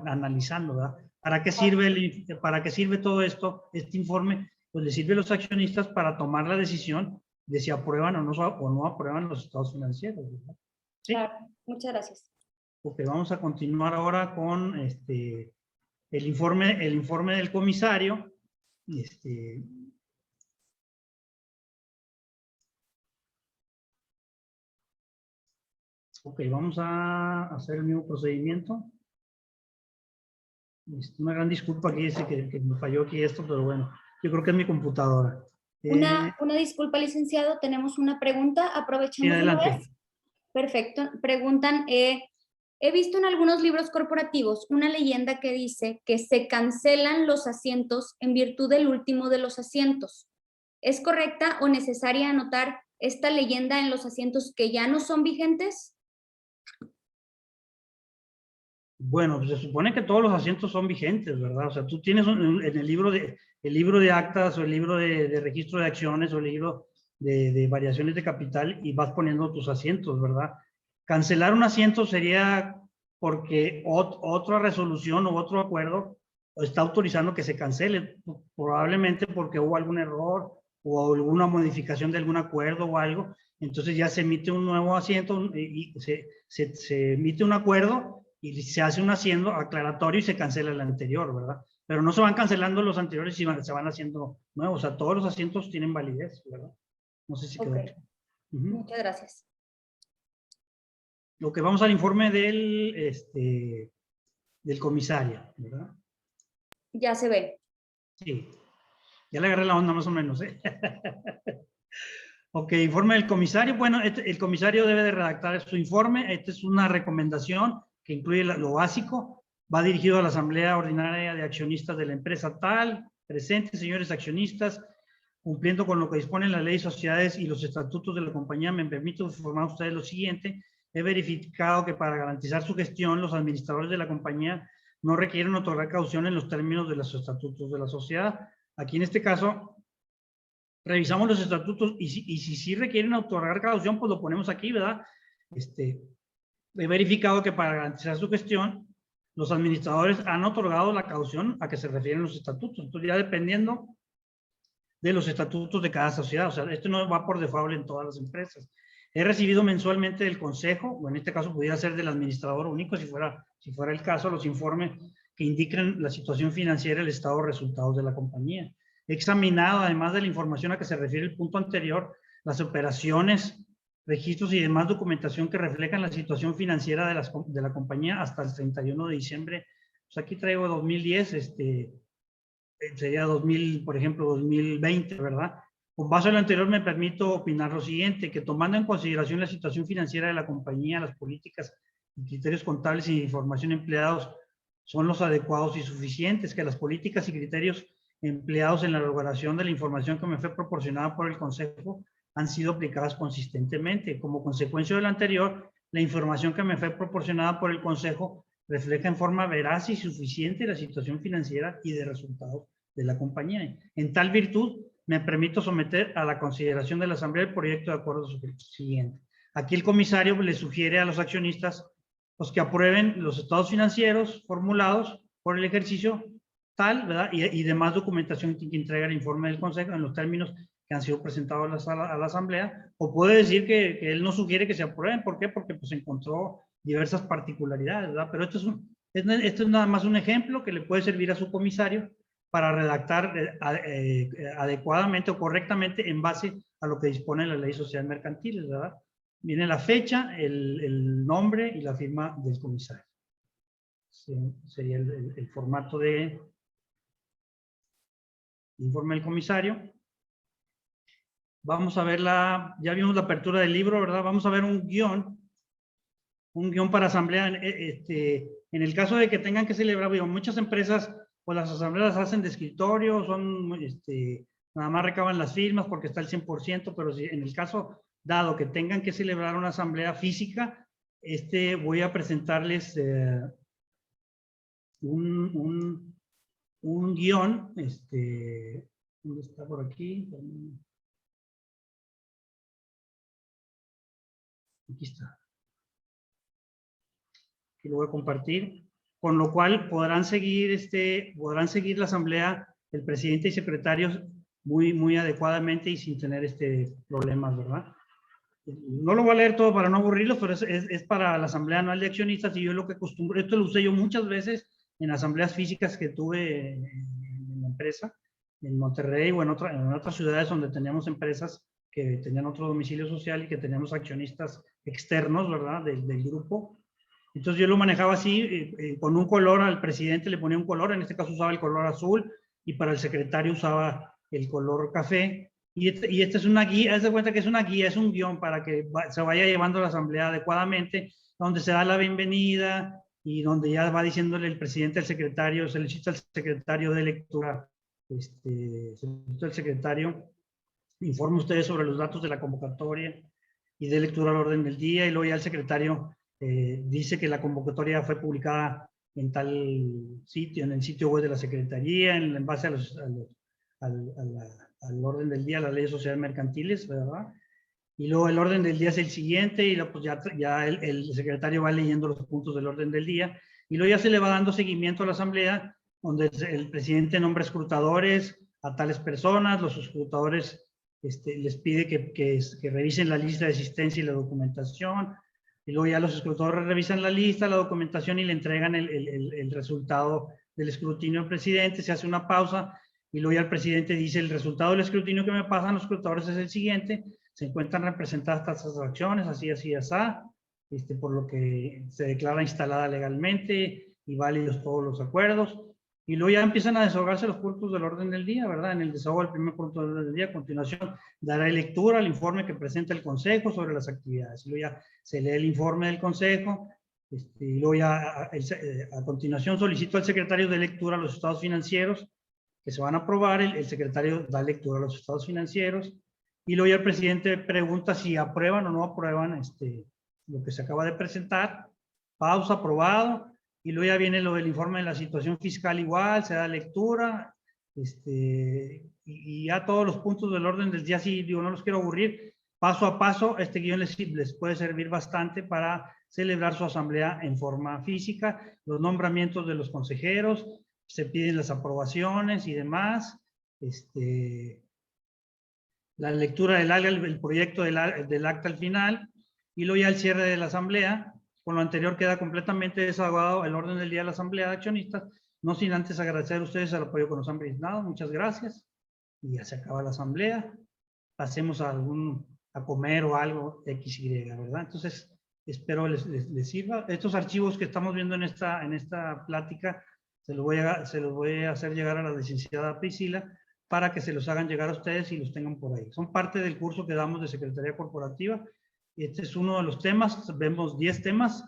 analizando, ¿verdad? ¿Para qué sirve todo esto, este informe? Pues le sirve a los accionistas para tomar la decisión de si aprueban o no aprueban los estados financieros, ¿verdad? ¿Sí?
Claro, muchas gracias.
Ok, vamos a continuar ahora con el informe del comisario. Ok, vamos a hacer el mismo procedimiento. Una gran disculpa aquí, dice que me falló aquí esto, pero bueno, yo creo que es mi computadora.
Una disculpa, licenciado, tenemos una pregunta. Aprovechamos una vez. Perfecto. Preguntan, he visto en algunos libros corporativos una leyenda que dice que se cancelan los asientos en virtud del último de los asientos. ¿Es correcta o necesaria anotar esta leyenda en los asientos que ya no son vigentes?
Bueno, pues se supone que todos los asientos son vigentes, ¿verdad? O sea, tú tienes en el libro de actas, o el libro de registro de acciones, o el libro de variaciones de capital, y vas poniendo tus asientos, ¿verdad? Cancelar un asiento sería porque otra resolución o otro acuerdo está autorizando que se cancele, probablemente porque hubo algún error o alguna modificación de algún acuerdo o algo. Entonces ya se emite un nuevo asiento y se emite un acuerdo, y se hace un asiento aclaratorio y se cancela el anterior, ¿verdad? Pero no se van cancelando los anteriores y se van haciendo nuevos. O sea, todos los asientos tienen validez, ¿verdad? No sé si quedó claro.
Muchas gracias.
Lo que vamos al informe del comisario, ¿verdad?
Ya se ve.
Sí. Ya le agarré la onda más o menos, ¿eh? Ok, informe del comisario. Bueno, el comisario debe de redactar su informe. Esta es una recomendación que incluye lo básico. Va dirigido a la Asamblea Ordinaria de Accionistas de la empresa tal. Presentes, señores accionistas, cumpliendo con lo que disponen la ley de sociedades y los estatutos de la compañía, me permito informar a ustedes lo siguiente. He verificado que para garantizar su gestión, los administradores de la compañía no requieren otorgar caución en los términos de los estatutos de la sociedad. Aquí en este caso, revisamos los estatutos y si sí requieren otorgar caución, pues lo ponemos aquí, ¿verdad? He verificado que para garantizar su gestión, los administradores han otorgado la caución a que se refieren los estatutos. Entonces, ya dependiendo de los estatutos de cada sociedad, o sea, esto no va por default en todas las empresas. He recibido mensualmente del consejo, o en este caso pudiera ser del administrador único, si fuera el caso, los informes que indiquen la situación financiera, el estado de resultados de la compañía. He examinado, además de la información a que se refiere el punto anterior, las operaciones, registros y demás documentación que reflejan la situación financiera de la compañía hasta el 31 de diciembre. Pues aquí traigo 2010, sería 2000, por ejemplo, 2020, ¿verdad? Con base a lo anterior me permito opinar lo siguiente, que tomando en consideración la situación financiera de la compañía, las políticas y criterios contables y de información empleados son los adecuados y suficientes, que las políticas y criterios empleados en la elaboración de la información que me fue proporcionada por el Consejo han sido aplicadas consistentemente. Como consecuencia de lo anterior, la información que me fue proporcionada por el Consejo refleja en forma veraz y suficiente la situación financiera y de resultados de la compañía. En tal virtud, me permito someter a la consideración de la Asamblea el proyecto de acuerdo siguiente. Aquí el comisario le sugiere a los accionistas pues, que aprueben los estados financieros formulados por el ejercicio tal, ¿verdad? Y demás documentación que entrega el informe del Consejo en los términos que han sido presentados a la Asamblea, o puede decir que él no sugiere que se aprueben. ¿Por qué? Porque pues encontró diversas particularidades, ¿verdad? Pero esto es nada más un ejemplo que le puede servir a su comisario para redactar adecuadamente o correctamente en base a lo que dispone la Ley Social Mercantil, ¿verdad? Viene la fecha, el nombre y la firma del comisario. Sí, sería el formato de informe del comisario. Vamos a ver ya vimos la apertura del libro, ¿verdad? Vamos a ver un guión para asamblea. En el caso de que tengan que celebrar, muchas empresas, pues las asambleas hacen de escritorio, nada más recaban las firmas porque está el 100%, pero si en el caso dado que tengan que celebrar una asamblea física, voy a presentarles un guión, ¿dónde está por aquí? Aquí está. Aquí lo voy a compartir, con lo cual podrán seguir la asamblea, el presidente y secretarios muy adecuadamente y sin tener problemas, ¿verdad? No lo voy a leer todo para no aburrirlos, pero es para la asamblea anual de accionistas, y yo lo que acostumbro, esto lo usé yo muchas veces en asambleas físicas que tuve en la empresa, en Monterrey o en otras ciudades donde teníamos empresas que tenían otro domicilio social y que teníamos accionistas externos, ¿verdad? Del grupo. Entonces yo lo manejaba así, con un color. Al presidente le ponía un color, en este caso usaba el color azul, y para el secretario usaba el color café. Y esta es una guía, haz de cuenta que es una guía, es un guión para que se vaya llevando la asamblea adecuadamente, donde se da la bienvenida y donde ya va diciéndole el presidente al secretario, se le cita al secretario de lectura, el secretario informa ustedes sobre los datos de la convocatoria y de lectura al orden del día, y luego ya el secretario dice que la convocatoria fue publicada en tal sitio, en el sitio web de la Secretaría, en base al orden del día, las leyes sociales mercantiles, ¿verdad? Y luego el orden del día es el siguiente, y luego pues ya el secretario va leyendo los puntos del orden del día, y luego ya se le va dando seguimiento a la asamblea, donde el presidente nombra escrutadores a tales personas. Los escrutadores les pide que revisen la lista de asistencia y la documentación, y luego ya los escrutadores revisan la lista, la documentación, y le entregan el resultado del escrutinio al presidente. Se hace una pausa, y luego ya el presidente dice: el resultado del escrutinio que me pasan los escrutadores es el siguiente: se encuentran representadas estas acciones, así, así, así, por lo que se declara instalada legalmente y válidos todos los acuerdos. Y luego ya empiezan a desahogarse los puntos del orden del día, ¿verdad? En el desahogo del primer punto del orden del día, a continuación dará lectura al informe que presenta el Consejo sobre las actividades. Y luego ya se lee el informe del Consejo, y luego ya a continuación solicito al secretario de lectura los estados financieros que se van a aprobar. El secretario da lectura a los estados financieros, y luego ya el presidente pregunta si aprueban o no aprueban lo que se acaba de presentar. Pausa, aprobado. Y luego ya viene lo del informe de la situación fiscal, igual, se da lectura, y ya todos los puntos del orden del día. Sí, digo, no los quiero aburrir, paso a paso. Este guión les puede servir bastante para celebrar su asamblea en forma física. Los nombramientos de los consejeros, se piden las aprobaciones y demás, la lectura del proyecto del acta al final, y luego ya el cierre de la asamblea. Con lo anterior queda completamente desahogado el orden del día de la asamblea de accionistas, no sin antes agradecer a ustedes el apoyo que nos han brindado. Muchas gracias, y ya se acaba la asamblea. Pasemos a comer o algo XY, ¿verdad? Entonces, espero les sirva. Estos archivos que estamos viendo en esta plática, se los voy a hacer llegar a la licenciada Priscila para que se los hagan llegar a ustedes y los tengan por ahí. Son parte del curso que damos de Secretaría Corporativa. Este es uno de los temas. Vemos 10 temas.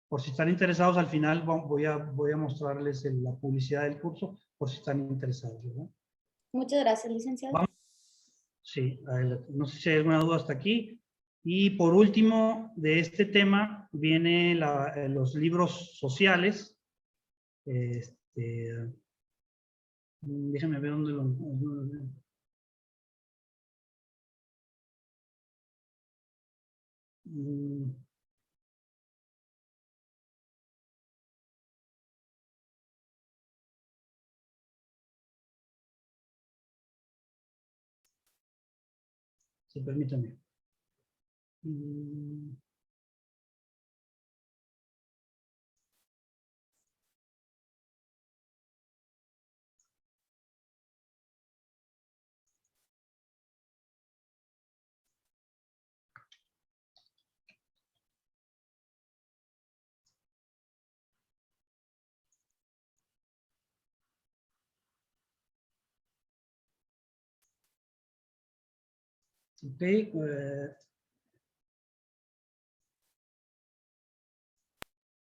Por si están interesados, al final voy a mostrarles la publicidad del curso, por si están interesados, ¿verdad?
Muchas gracias, licenciado.
Vamos. Sí, adelante. No sé si hay alguna duda hasta aquí. Y por último, de este tema, vienen los libros sociales. Déjame ver dónde lo... Sí, permítame. Ok,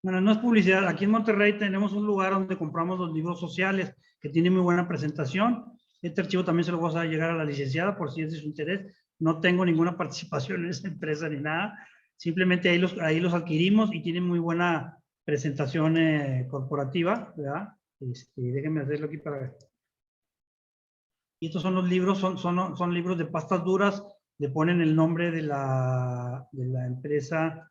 bueno, no es publicidad. Aquí en Monterrey tenemos un lugar donde compramos los libros sociales que tiene muy buena presentación. Este archivo también se lo voy a llegar a la licenciada por si es de su interés. No tengo ninguna participación en esa empresa ni nada. Simplemente ahí los adquirimos y tienen muy buena presentación corporativa, ¿verdad? Déjenme hacerlo aquí para ver. Y estos son los libros, son libros de pastas duras. Le ponen el nombre de la empresa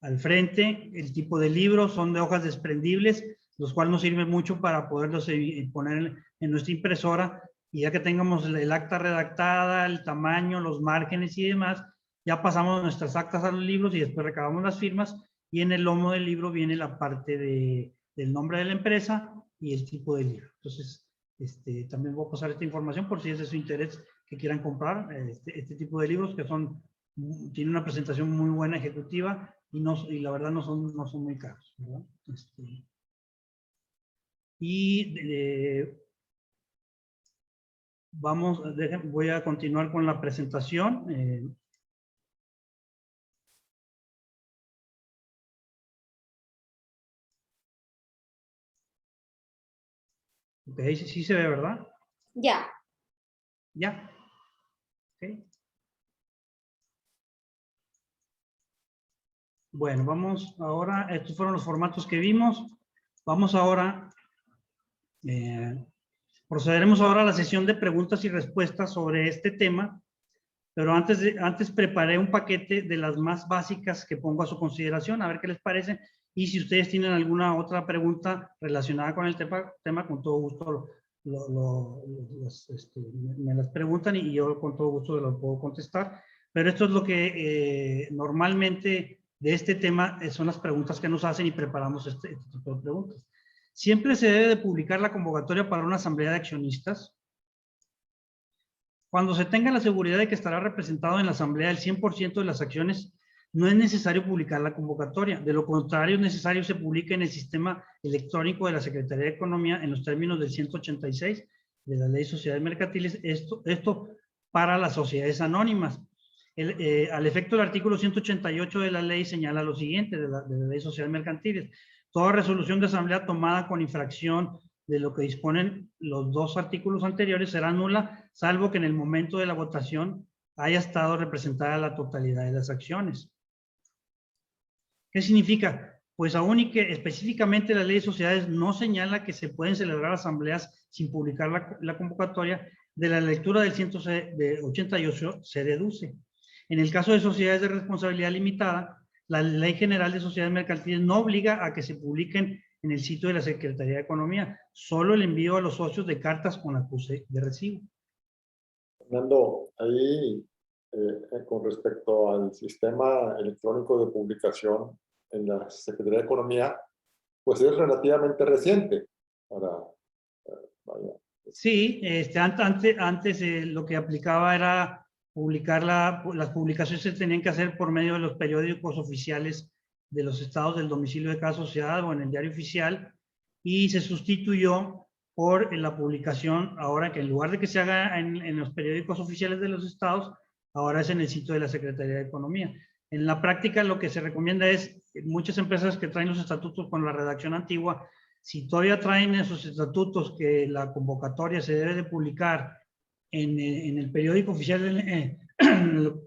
al frente. El tipo de libros son de hojas desprendibles, los cuales nos sirven mucho para poderlos poner en nuestra impresora, y ya que tengamos el acta redactada, el tamaño, los márgenes y demás, ya pasamos nuestras actas a los libros y después recabamos las firmas, y en el lomo del libro viene la parte del nombre de la empresa y el tipo de libro. Entonces, también voy a pasar esta información por si es de su interés que quieran comprar este tipo de libros, que tienen una presentación muy buena ejecutiva, y la verdad no son muy caros, ¿verdad? Voy a continuar con la presentación. Ok, sí se ve, ¿verdad?
Ya.
Ya. Ok. Bueno, vamos ahora, estos fueron los formatos que vimos. Vamos ahora, procederemos ahora a la sesión de preguntas y respuestas sobre este tema, pero antes preparé un paquete de las más básicas que pongo a su consideración, a ver qué les parece, y si ustedes tienen alguna otra pregunta relacionada con el tema con todo gusto me las preguntan y yo con todo gusto los puedo contestar, pero esto es lo que normalmente de este tema son las preguntas que nos hacen y preparamos este tipo de preguntas. ¿Siempre se debe de publicar la convocatoria para una asamblea de accionistas? Cuando se tenga la seguridad de que estará representado en la asamblea el 100% de las acciones, no es necesario publicar la convocatoria. De lo contrario, es necesario que se publique en el sistema electrónico de la Secretaría de Economía en los términos del 186 de la Ley de Sociedades Mercantiles, esto para las sociedades anónimas. Al efecto del artículo 188 de la ley señala lo siguiente de la Ley de Sociedades Mercantiles: toda resolución de asamblea tomada con infracción de lo que disponen los dos artículos anteriores será nula, salvo que en el momento de la votación haya estado representada la totalidad de las acciones. ¿Qué significa? Pues aún y que específicamente la Ley de Sociedades no señala que se pueden celebrar asambleas sin publicar la convocatoria, de la lectura del 188 se deduce. En el caso de sociedades de responsabilidad limitada, la Ley General de Sociedades Mercantiles no obliga a que se publiquen en el sitio de la Secretaría de Economía, solo el envío a los socios de cartas con acuse de recibo.
Fernando, ahí con respecto al sistema electrónico de publicación en la Secretaría de Economía, pues es relativamente reciente.
Sí, antes lo que aplicaba era publicar las publicaciones se tenían que hacer por medio de los periódicos oficiales de los estados del domicilio de cada sociedad o en el diario oficial, y se sustituyó por la publicación, ahora que en lugar de que se haga en los periódicos oficiales de los estados, ahora es en el sitio de la Secretaría de Economía. En la práctica lo que se recomienda es, muchas empresas que traen los estatutos con la redacción antigua, si todavía traen esos estatutos que la convocatoria se debe de publicar en el periódico oficial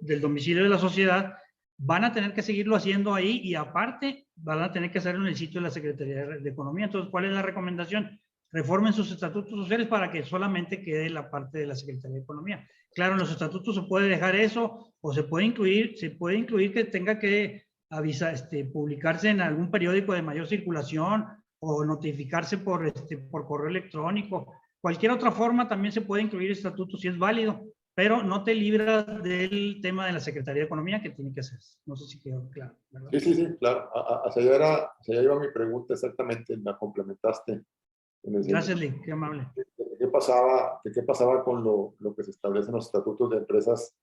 del domicilio de la sociedad, van a tener que seguirlo haciendo ahí y aparte van a tener que hacerlo en el sitio de la Secretaría de Economía. Entonces, ¿cuál es la recomendación? Reformen sus estatutos sociales para que solamente quede la parte de la Secretaría de Economía. Claro, en los estatutos se puede dejar eso o se puede incluir que tenga que avisar, publicarse en algún periódico de mayor circulación o notificarse por correo electrónico. Cualquier otra forma también se puede incluir estatutos si es válido, pero no te libras del tema de la Secretaría de Economía que tiene que hacerse. No sé si quedó claro, ¿verdad?
Sí, claro. Hacia allá iba mi pregunta exactamente, la complementaste.
Gracias, Lee, qué amable.
¿Qué pasaba con lo que se establece en los estatutos de empresas,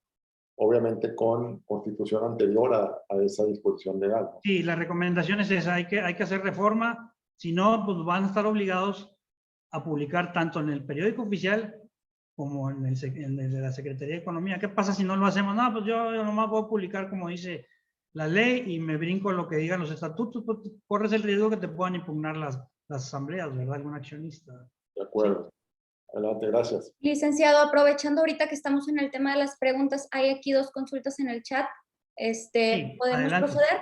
obviamente con constitución anterior a esa disposición legal, ¿no?
Sí, la recomendación es esa, hay que hacer reforma, si no, pues van a estar obligados a publicar tanto en el periódico oficial como en el de la Secretaría de Economía. ¿Qué pasa si no lo hacemos? No, pues yo nomás voy a publicar como dice la ley y me brinco lo que digan los estatutos, pues corres el riesgo que te puedan impugnar las asambleas, ¿verdad? Algún accionista.
De acuerdo. Adelante, gracias.
Licenciado, aprovechando ahorita que estamos en el tema de las preguntas, hay aquí 2 consultas en el chat.
Sí,
¿Podemos
adelante.
proceder?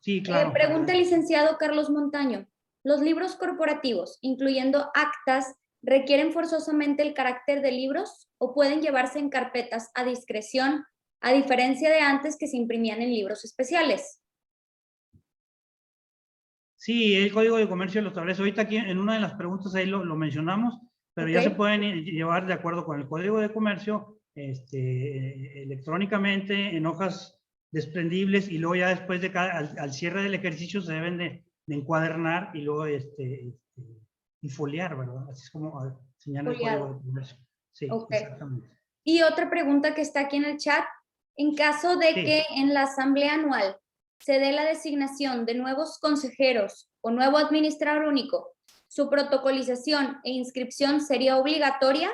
Sí, claro.
Pregunta el licenciado Carlos Montaño. ¿Los libros corporativos, incluyendo actas, requieren forzosamente el carácter de libros o pueden llevarse en carpetas a discreción, a diferencia de antes que se imprimían en libros especiales?
Sí, el Código de Comercio lo establece. Ahorita aquí en una de las preguntas ahí lo mencionamos, pero ya se pueden llevar de acuerdo con el Código de Comercio electrónicamente en hojas desprendibles y luego ya después de al cierre del ejercicio se deben de encuadernar y luego y foliar, ¿verdad? Así es como señala el Código de Comercio. Sí, exactamente.
Y otra pregunta que está aquí en el chat. En caso de que en la asamblea anual se dé la designación de nuevos consejeros o nuevo administrador único, ¿su protocolización e inscripción sería obligatoria?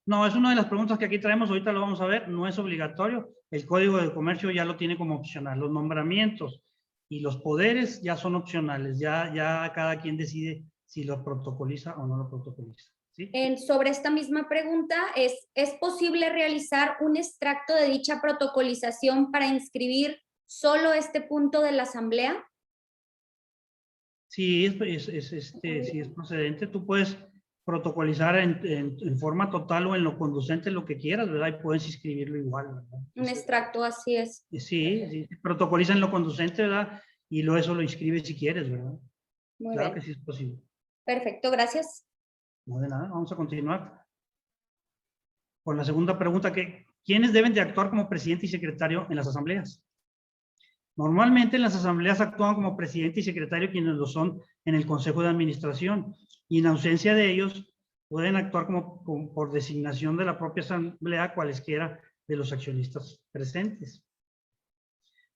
No, es una de las preguntas que aquí traemos, ahorita lo vamos a ver, no es obligatorio. El Código de Comercio ya lo tiene como opcional. Los nombramientos y los poderes ya son opcionales, ya cada quien decide si lo protocoliza o no lo protocoliza. ¿Sí?
Sobre esta misma pregunta, ¿es posible realizar un extracto de dicha protocolización para inscribir solo este punto de la asamblea?
Sí, sí es procedente. Tú puedes protocolizar en forma total o en lo conducente lo que quieras, ¿verdad? Y puedes inscribirlo igual, ¿verdad?
Un extracto, así es.
Sí, protocoliza en lo conducente, ¿verdad? Y luego eso lo inscribes si quieres, ¿verdad?
Muy
claro
bien.
que sí es posible.
Perfecto, gracias.
No de nada, vamos a continuar con la segunda pregunta, ¿quiénes deben de actuar como presidente y secretario en las asambleas? Normalmente en las asambleas actúan como presidente y secretario quienes lo son en el Consejo de Administración y en ausencia de ellos pueden actuar por designación de la propia asamblea cualesquiera de los accionistas presentes.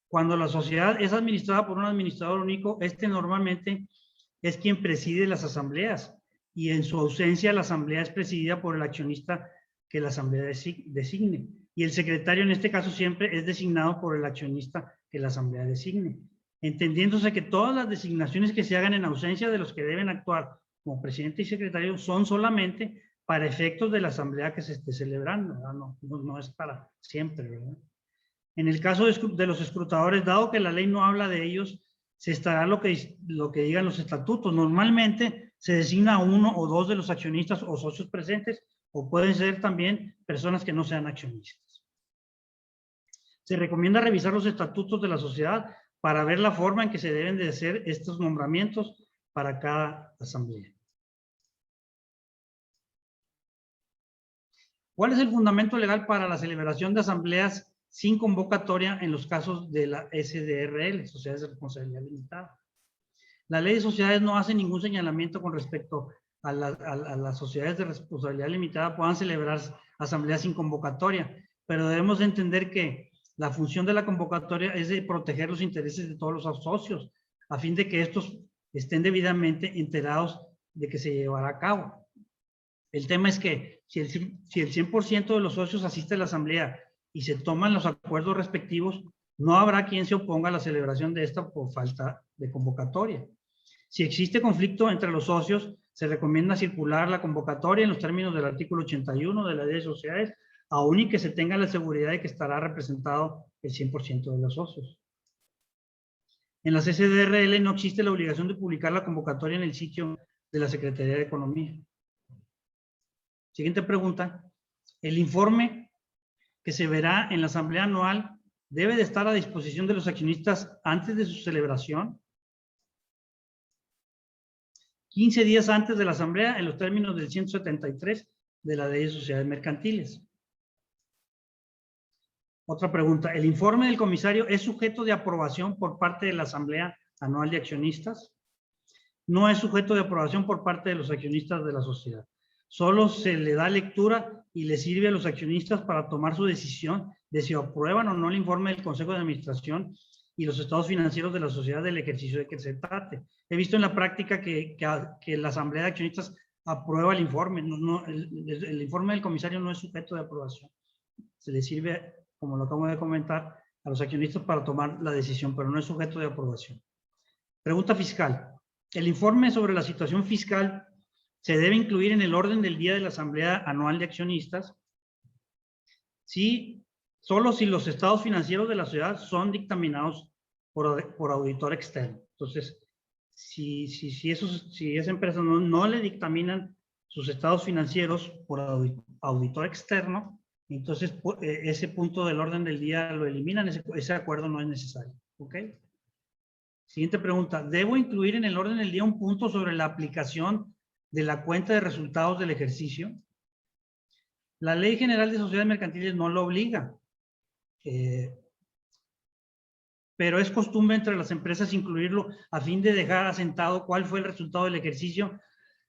Cuando la sociedad es administrada por un administrador único, normalmente es quien preside las asambleas y en su ausencia la asamblea es presidida por el accionista que la asamblea designe. Y el secretario en este caso siempre es designado por el accionista que la asamblea designe. Entendiéndose que todas las designaciones que se hagan en ausencia de los que deben actuar como presidente y secretario son solamente para efectos de la asamblea que se esté celebrando, ¿verdad? No es para siempre, ¿verdad? En el caso de los escrutadores, dado que la ley no habla de ellos, se estará lo que digan los estatutos. Normalmente se designa a uno o dos de los accionistas o socios presentes, o pueden ser también personas que no sean accionistas. Se recomienda revisar los estatutos de la sociedad para ver la forma en que se deben de hacer estos nombramientos para cada asamblea. ¿Cuál es el fundamento legal para la celebración de asambleas sin convocatoria en los casos de la SDRL, Sociedades de Responsabilidad Limitada? La ley de sociedades no hace ningún señalamiento con respecto a las sociedades de responsabilidad limitada puedan celebrar asambleas sin convocatoria, pero debemos de entender que la función de la convocatoria es de proteger los intereses de todos los socios, a fin de que estos estén debidamente enterados de que se llevará a cabo. El tema es que si el 100% de los socios asiste a la asamblea y se toman los acuerdos respectivos, no habrá quien se oponga a la celebración de esta por falta de convocatoria. Si existe conflicto entre los socios, se recomienda circular la convocatoria en los términos del artículo 81 de la Ley de Sociedades, aún y que se tenga la seguridad de que estará representado el 100% de los socios. En las SDRL no existe la obligación de publicar la convocatoria en el sitio de la Secretaría de Economía. Siguiente pregunta. El informe que se verá en la asamblea anual debe de estar a disposición de los accionistas antes de su celebración, 15 días antes de la asamblea, en los términos del 173 de la Ley de Sociedades Mercantiles. Otra pregunta. ¿El informe del comisario es sujeto de aprobación por parte de la asamblea anual de accionistas? No es sujeto de aprobación por parte de los accionistas de la sociedad. Solo se le da lectura y le sirve a los accionistas para tomar su decisión de si aprueban o no el informe del Consejo de Administración y los estados financieros de la sociedad del ejercicio de que se trate. He visto en la práctica que la asamblea de accionistas aprueba el informe. El informe del comisario no es sujeto de aprobación. Se le sirve, como lo acabo de comentar, a los accionistas para tomar la decisión, pero no es sujeto de aprobación. Pregunta fiscal. El informe sobre la situación fiscal se debe incluir en el orden del día de la asamblea anual de accionistas solo si los estados financieros de la sociedad son dictaminados por auditor externo. Entonces, si esa empresa no le dictaminan sus estados financieros por auditor externo, entonces ese punto del orden del día lo eliminan, ese acuerdo no es necesario. ¿Ok? Siguiente pregunta. ¿Debo incluir en el orden del día un punto sobre la aplicación de la cuenta de resultados del ejercicio? La Ley General de Sociedades Mercantiles no lo obliga, pero es costumbre entre las empresas incluirlo a fin de dejar asentado cuál fue el resultado del ejercicio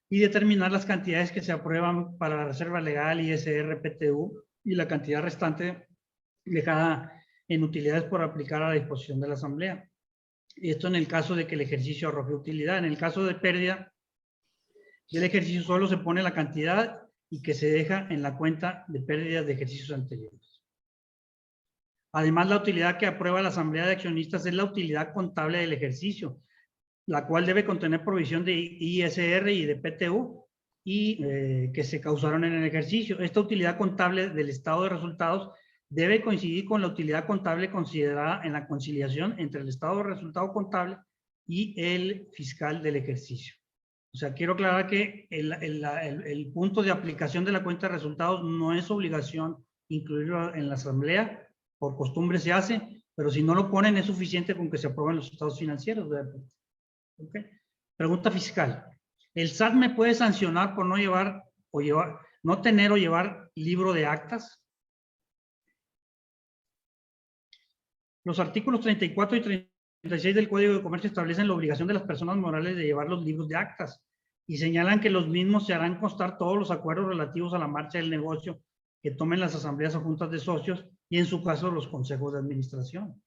y determinar las cantidades que se aprueban para la reserva legal, ISR, PTU y la cantidad restante dejada en utilidades por aplicar a la disposición de la asamblea. Esto en el caso de que el ejercicio arroje utilidad. En el caso de pérdida del ejercicio solo se pone la cantidad y que se deja en la cuenta de pérdidas de ejercicios anteriores. Además, la utilidad que aprueba la asamblea de accionistas es la utilidad contable del ejercicio, la cual debe contener provisión de ISR y de PTU y que se causaron en el ejercicio. Esta utilidad contable del estado de resultados debe coincidir con la utilidad contable considerada en la conciliación entre el estado de resultado contable y el fiscal del ejercicio. O sea, quiero aclarar que el punto de aplicación de la cuenta de resultados no es obligación incluirlo en la asamblea, por costumbre se hace, pero si no lo ponen es suficiente con que se aprueben los estados financieros. ¿Okay? Pregunta fiscal. ¿El SAT me puede sancionar por no tener o llevar libro de actas? Los artículos 34 y 36 del Código de Comercio establecen la obligación de las personas morales de llevar los libros de actas y señalan que los mismos se harán constar todos los acuerdos relativos a la marcha del negocio que tomen las asambleas o juntas de socios y en su caso los consejos de administración.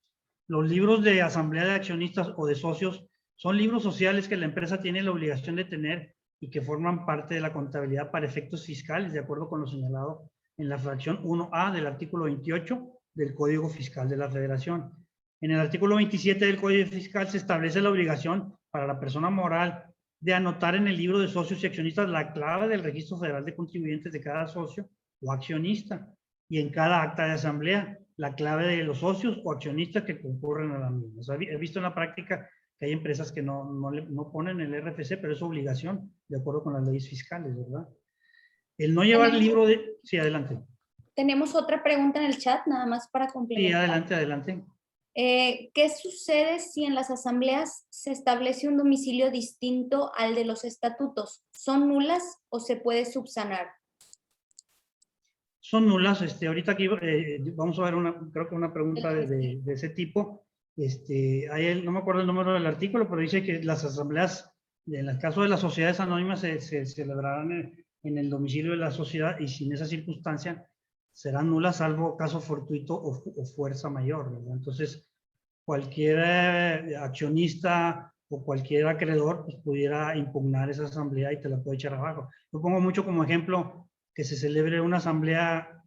Los libros de asamblea de accionistas o de socios son libros sociales que la empresa tiene la obligación de tener y que forman parte de la contabilidad para efectos fiscales, de acuerdo con lo señalado en la fracción 1A del artículo 28 del Código Fiscal de la Federación. En el artículo 27 del Código Fiscal se establece la obligación para la persona moral de anotar en el libro de socios y accionistas la clave del registro federal de contribuyentes de cada socio o accionista y en cada acta de asamblea la clave de los socios o accionistas que concurren a la misma. O sea, he visto en la práctica que hay empresas que no ponen el RFC, pero es obligación de acuerdo con las leyes fiscales, ¿verdad? El no llevar el libro de... Sí, adelante.
Tenemos otra pregunta en el chat, nada más para complementar.
Sí, adelante, adelante.
¿Qué sucede si en las asambleas se establece un domicilio distinto al de los estatutos? ¿Son nulas o se puede subsanar?
Son nulas. Ahorita aquí vamos a ver creo que una pregunta de ese tipo. No me acuerdo el número del artículo, pero dice que las asambleas, en el caso de las sociedades anónimas, se celebrarán en el domicilio de la sociedad y sin esa circunstancia serán nulas salvo caso fortuito o fuerza mayor, ¿verdad? Entonces, cualquier accionista o cualquier acreedor pues, pudiera impugnar esa asamblea y te la puede echar abajo. Yo pongo mucho como ejemplo que se celebre una asamblea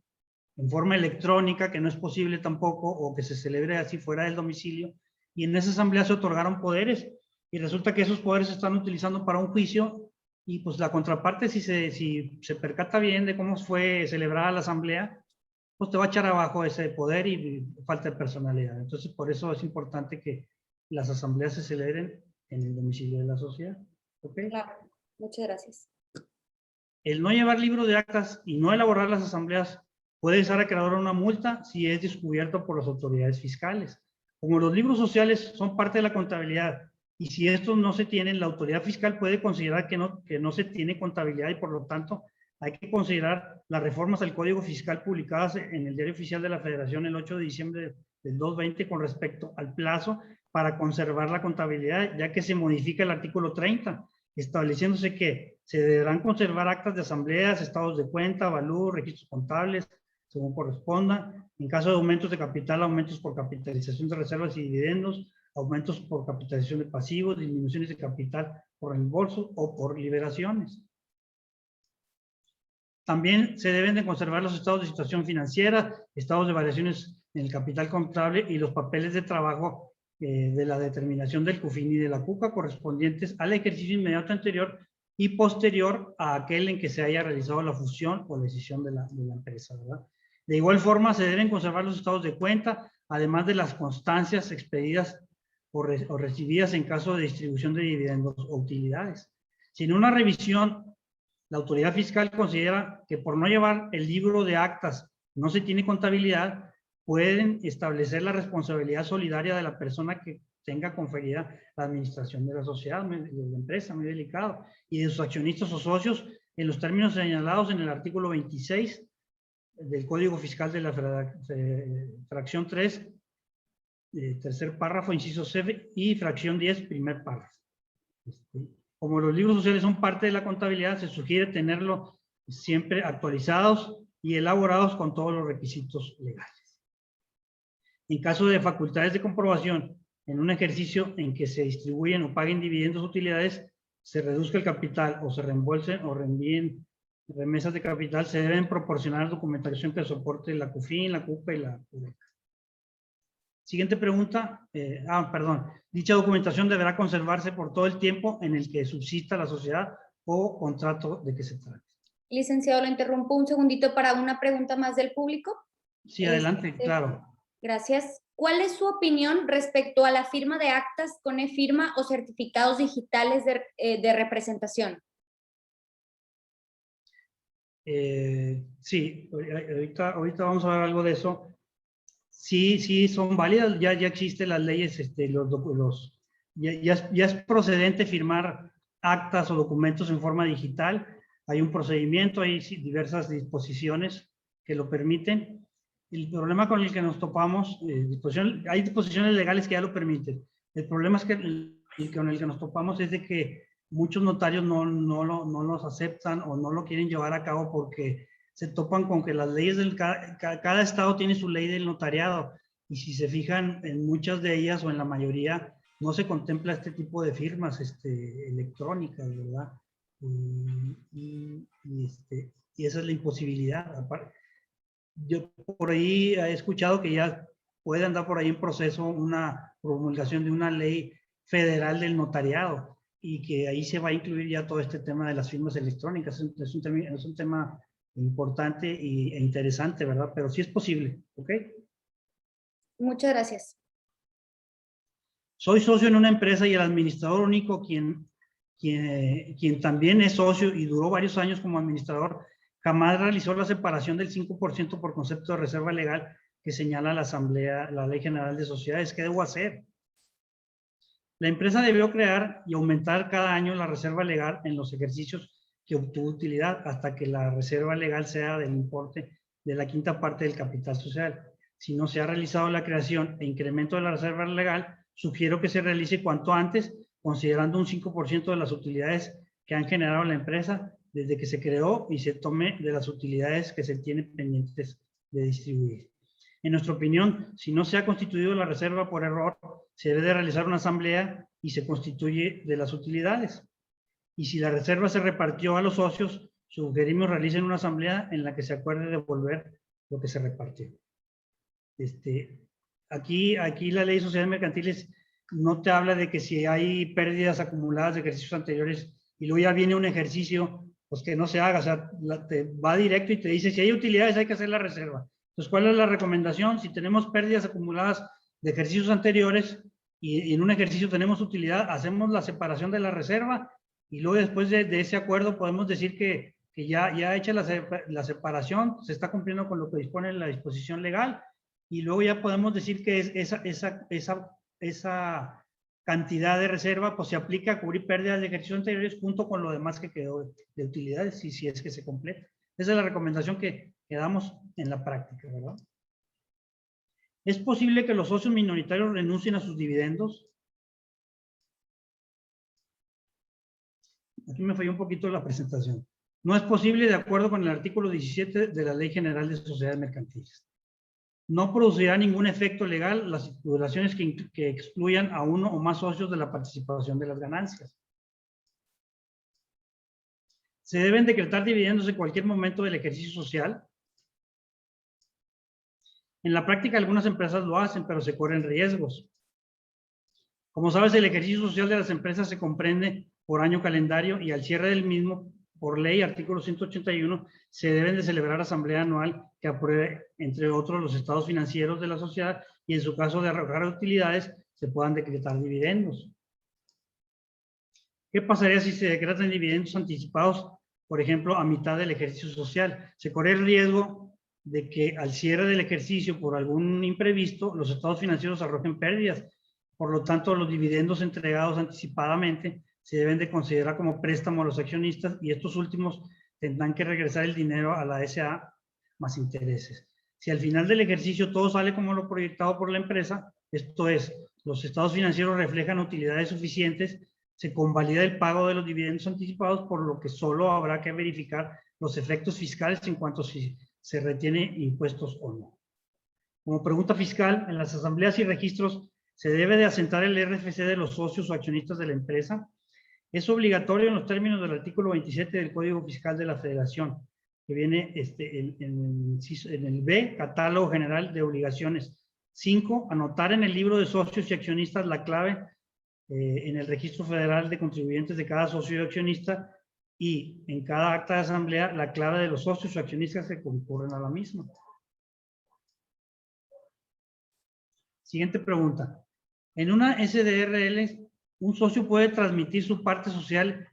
en forma electrónica, que no es posible tampoco, o que se celebre así fuera del domicilio, y en esa asamblea se otorgaron poderes, y resulta que esos poderes se están utilizando para un juicio, y pues la contraparte, si se percata bien de cómo fue celebrada la asamblea, pues te va a echar abajo ese poder y falta de personalidad. Entonces, por eso es importante que las asambleas se celebren en el domicilio de la sociedad. ¿Ok?
Claro. Muchas gracias.
El no llevar libro de actas y no elaborar las asambleas puede ser acreedor a una multa si es descubierto por las autoridades fiscales. Como los libros sociales son parte de la contabilidad y si estos no se tienen, la autoridad fiscal puede considerar que no se tiene contabilidad y por lo tanto hay que considerar las reformas al Código Fiscal publicadas en el Diario Oficial de la Federación el 8 de diciembre del 2020 con respecto al plazo para conservar la contabilidad, ya que se modifica el artículo 30, estableciéndose que se deberán conservar actas de asambleas, estados de cuenta, avalúos, registros contables, según corresponda. En caso de aumentos de capital, aumentos por capitalización de reservas y dividendos, aumentos por capitalización de pasivos, disminuciones de capital por reembolso o por liberaciones. También se deben de conservar los estados de situación financiera, estados de variaciones en el capital contable y los papeles de trabajo de la determinación del CUFIN y de la CUCA correspondientes al ejercicio inmediato anterior y posterior a aquel en que se haya realizado la fusión o la decisión de la empresa, ¿verdad? De igual forma, se deben conservar los estados de cuenta, además de las constancias expedidas o recibidas en caso de distribución de dividendos o utilidades. Si en una revisión la autoridad fiscal considera que por no llevar el libro de actas no se tiene contabilidad, pueden establecer la responsabilidad solidaria de la persona que tenga conferida la administración de la sociedad, de la empresa, muy delicado, y de sus accionistas o socios en los términos señalados en el artículo 26 del Código Fiscal de la fracción 3, tercer párrafo, inciso C, y fracción 10, primer párrafo. Como los libros sociales son parte de la contabilidad, se sugiere tenerlos siempre actualizados y elaborados con todos los requisitos legales. En caso de facultades de comprobación, en un ejercicio en que se distribuyen o paguen dividendos o utilidades, se reduzca el capital o se reembolsen o reenvíen remesas de capital, se deben proporcionar documentación que soporte la CUFIN, la CUCA y la UDECA. Siguiente pregunta. Perdón. Dicha documentación deberá conservarse por todo el tiempo en el que subsista la sociedad o contrato de que se trate.
Licenciado, lo interrumpo un segundito para una pregunta más del público.
Sí, adelante, claro.
Gracias. ¿Cuál es su opinión respecto a la firma de actas con e-firma o certificados digitales de representación?
Sí, ahorita vamos a ver algo de eso. Sí, son válidas, ya existen las leyes, ya es procedente firmar actas o documentos en forma digital. Hay un procedimiento, hay diversas disposiciones que lo permiten. El problema con el que nos topamos, hay disposiciones legales que ya lo permiten. El problema es que con el que nos topamos es de que muchos notarios no los aceptan o no lo quieren llevar a cabo porque se topan con que las leyes cada estado tiene su ley del notariado y si se fijan en muchas de ellas o en la mayoría no se contempla este tipo de firmas electrónicas, ¿verdad? Y esa es la imposibilidad. Yo por ahí he escuchado que ya puede andar por ahí en proceso una promulgación de una ley federal del notariado y que ahí se va a incluir ya todo este tema de las firmas electrónicas. Es un tema importante e interesante, ¿verdad? Pero sí es posible, ¿ok?
Muchas gracias.
Soy socio en una empresa y el administrador único, quien también es socio y duró varios años como administrador, jamás realizó la separación del 5% por concepto de reserva legal que señala la Asamblea, la Ley General de Sociedades. ¿Qué debo hacer? La empresa debió crear y aumentar cada año la reserva legal en los ejercicios que obtuvo utilidad hasta que la reserva legal sea del importe de la quinta parte del capital social. Si no se ha realizado la creación e incremento de la reserva legal, sugiero que se realice cuanto antes, considerando un 5% de las utilidades que han generado la empresa desde que se creó y se tome de las utilidades que se tienen pendientes de distribuir. En nuestra opinión, si no se ha constituido la reserva por error, se debe de realizar una asamblea y se constituye de las utilidades. Y si la reserva se repartió a los socios, sugerimos realicen una asamblea en la que se acuerde devolver lo que se repartió. Aquí la ley de sociedades mercantiles no te habla de que si hay pérdidas acumuladas de ejercicios anteriores y luego ya viene un ejercicio pues que no se haga, o sea, te va directo y te dice si hay utilidades hay que hacer la reserva. Entonces, ¿cuál es la recomendación? Si tenemos pérdidas acumuladas de ejercicios anteriores y en un ejercicio tenemos utilidad, hacemos la separación de la reserva y luego después de ese acuerdo podemos decir que ya hecha la separación, se está cumpliendo con lo que dispone la disposición legal y luego ya podemos decir que esa cantidad de reserva pues se aplica a cubrir pérdidas de ejercicios anteriores junto con lo demás que quedó de utilidades y si es que se completa. Esa es la recomendación que damos en la práctica, ¿verdad? ¿Es posible que los socios minoritarios renuncien a sus dividendos? Aquí me falló un poquito la presentación. No es posible de acuerdo con el artículo 17 de la Ley General de Sociedades Mercantiles. No producirá ningún efecto legal las titulaciones que excluyan a uno o más socios de la participación de las ganancias. Se deben decretar dividendos en cualquier momento del ejercicio social. En la práctica algunas empresas lo hacen, pero se corren riesgos. Como sabes, el ejercicio social de las empresas se comprende por año calendario y al cierre del mismo, por ley, artículo 181, se deben de celebrar asamblea anual que apruebe, entre otros, los estados financieros de la sociedad y en su caso de arrojar utilidades, se puedan decretar dividendos. ¿Qué pasaría si se decretan dividendos anticipados, por ejemplo, a mitad del ejercicio social? Se corre el riesgo de que al cierre del ejercicio, por algún imprevisto, los estados financieros arrojen pérdidas. Por lo tanto, los dividendos entregados anticipadamente se deben de considerar como préstamo a los accionistas y estos últimos tendrán que regresar el dinero a la SA más intereses. Si al final del ejercicio todo sale como lo proyectado por la empresa, esto es, los estados financieros reflejan utilidades suficientes, se convalida el pago de los dividendos anticipados, por lo que solo habrá que verificar los efectos fiscales en cuanto si se retiene impuestos o no. Como pregunta fiscal, en las asambleas y registros se debe de asentar el RFC de los socios o accionistas de la empresa. Es obligatorio en los términos del artículo 27 del Código Fiscal de la Federación, que viene en el B, Catálogo General de Obligaciones. 5, anotar en el libro de socios y accionistas la clave en el Registro Federal de Contribuyentes de cada socio y accionista y en cada acta de asamblea la clave de los socios o accionistas que concurren a la misma. Siguiente pregunta. En una SDRL, ¿un socio puede transmitir su parte social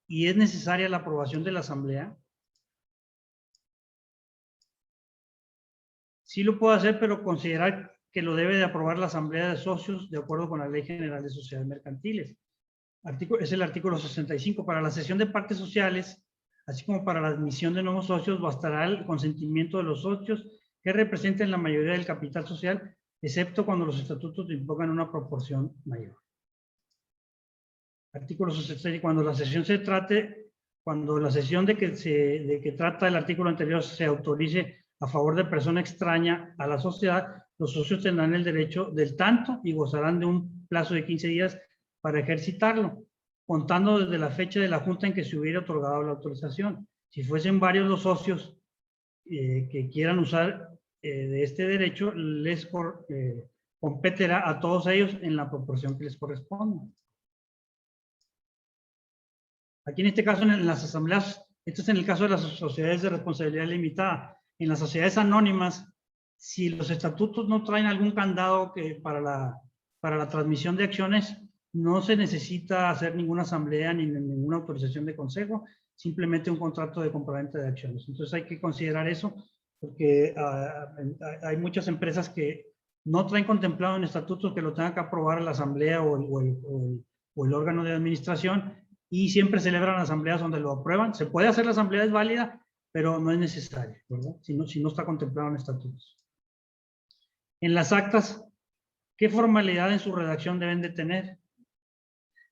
y es necesaria la aprobación de la asamblea? Sí lo puede hacer, pero considerar que lo debe de aprobar la asamblea de socios de acuerdo con la Ley General de Sociedades Mercantiles. Es el artículo 65. Para la cesión de partes sociales, así como para la admisión de nuevos socios, bastará el consentimiento de los socios que representen la mayoría del capital social, excepto cuando los estatutos impongan una proporción mayor. Artículo 66. Cuando la sesión de que trata el artículo anterior se autorice a favor de persona extraña a la sociedad, los socios tendrán el derecho del tanto y gozarán de un plazo de 15 días para ejercitarlo, contando desde la fecha de la junta en que se hubiera otorgado la autorización. Si fuesen varios los socios que quieran usar de este derecho, les competirá a todos ellos en la proporción que les corresponda. Aquí en este caso, en las asambleas, esto es en el caso de las sociedades de responsabilidad limitada. En las sociedades anónimas, si los estatutos no traen algún candado para la transmisión de acciones, no se necesita hacer ninguna asamblea ni ninguna autorización de consejo, simplemente un contrato de compraventa de acciones. Entonces hay que considerar eso, porque hay muchas empresas que no traen contemplado en estatutos que lo tenga que aprobar la asamblea o el órgano de administración, y siempre celebran asambleas donde lo aprueban. Se puede hacer la asamblea, es válida, pero no es necesario, ¿verdad? Si no está contemplado en estatutos. En las actas, ¿qué formalidad en su redacción deben de tener?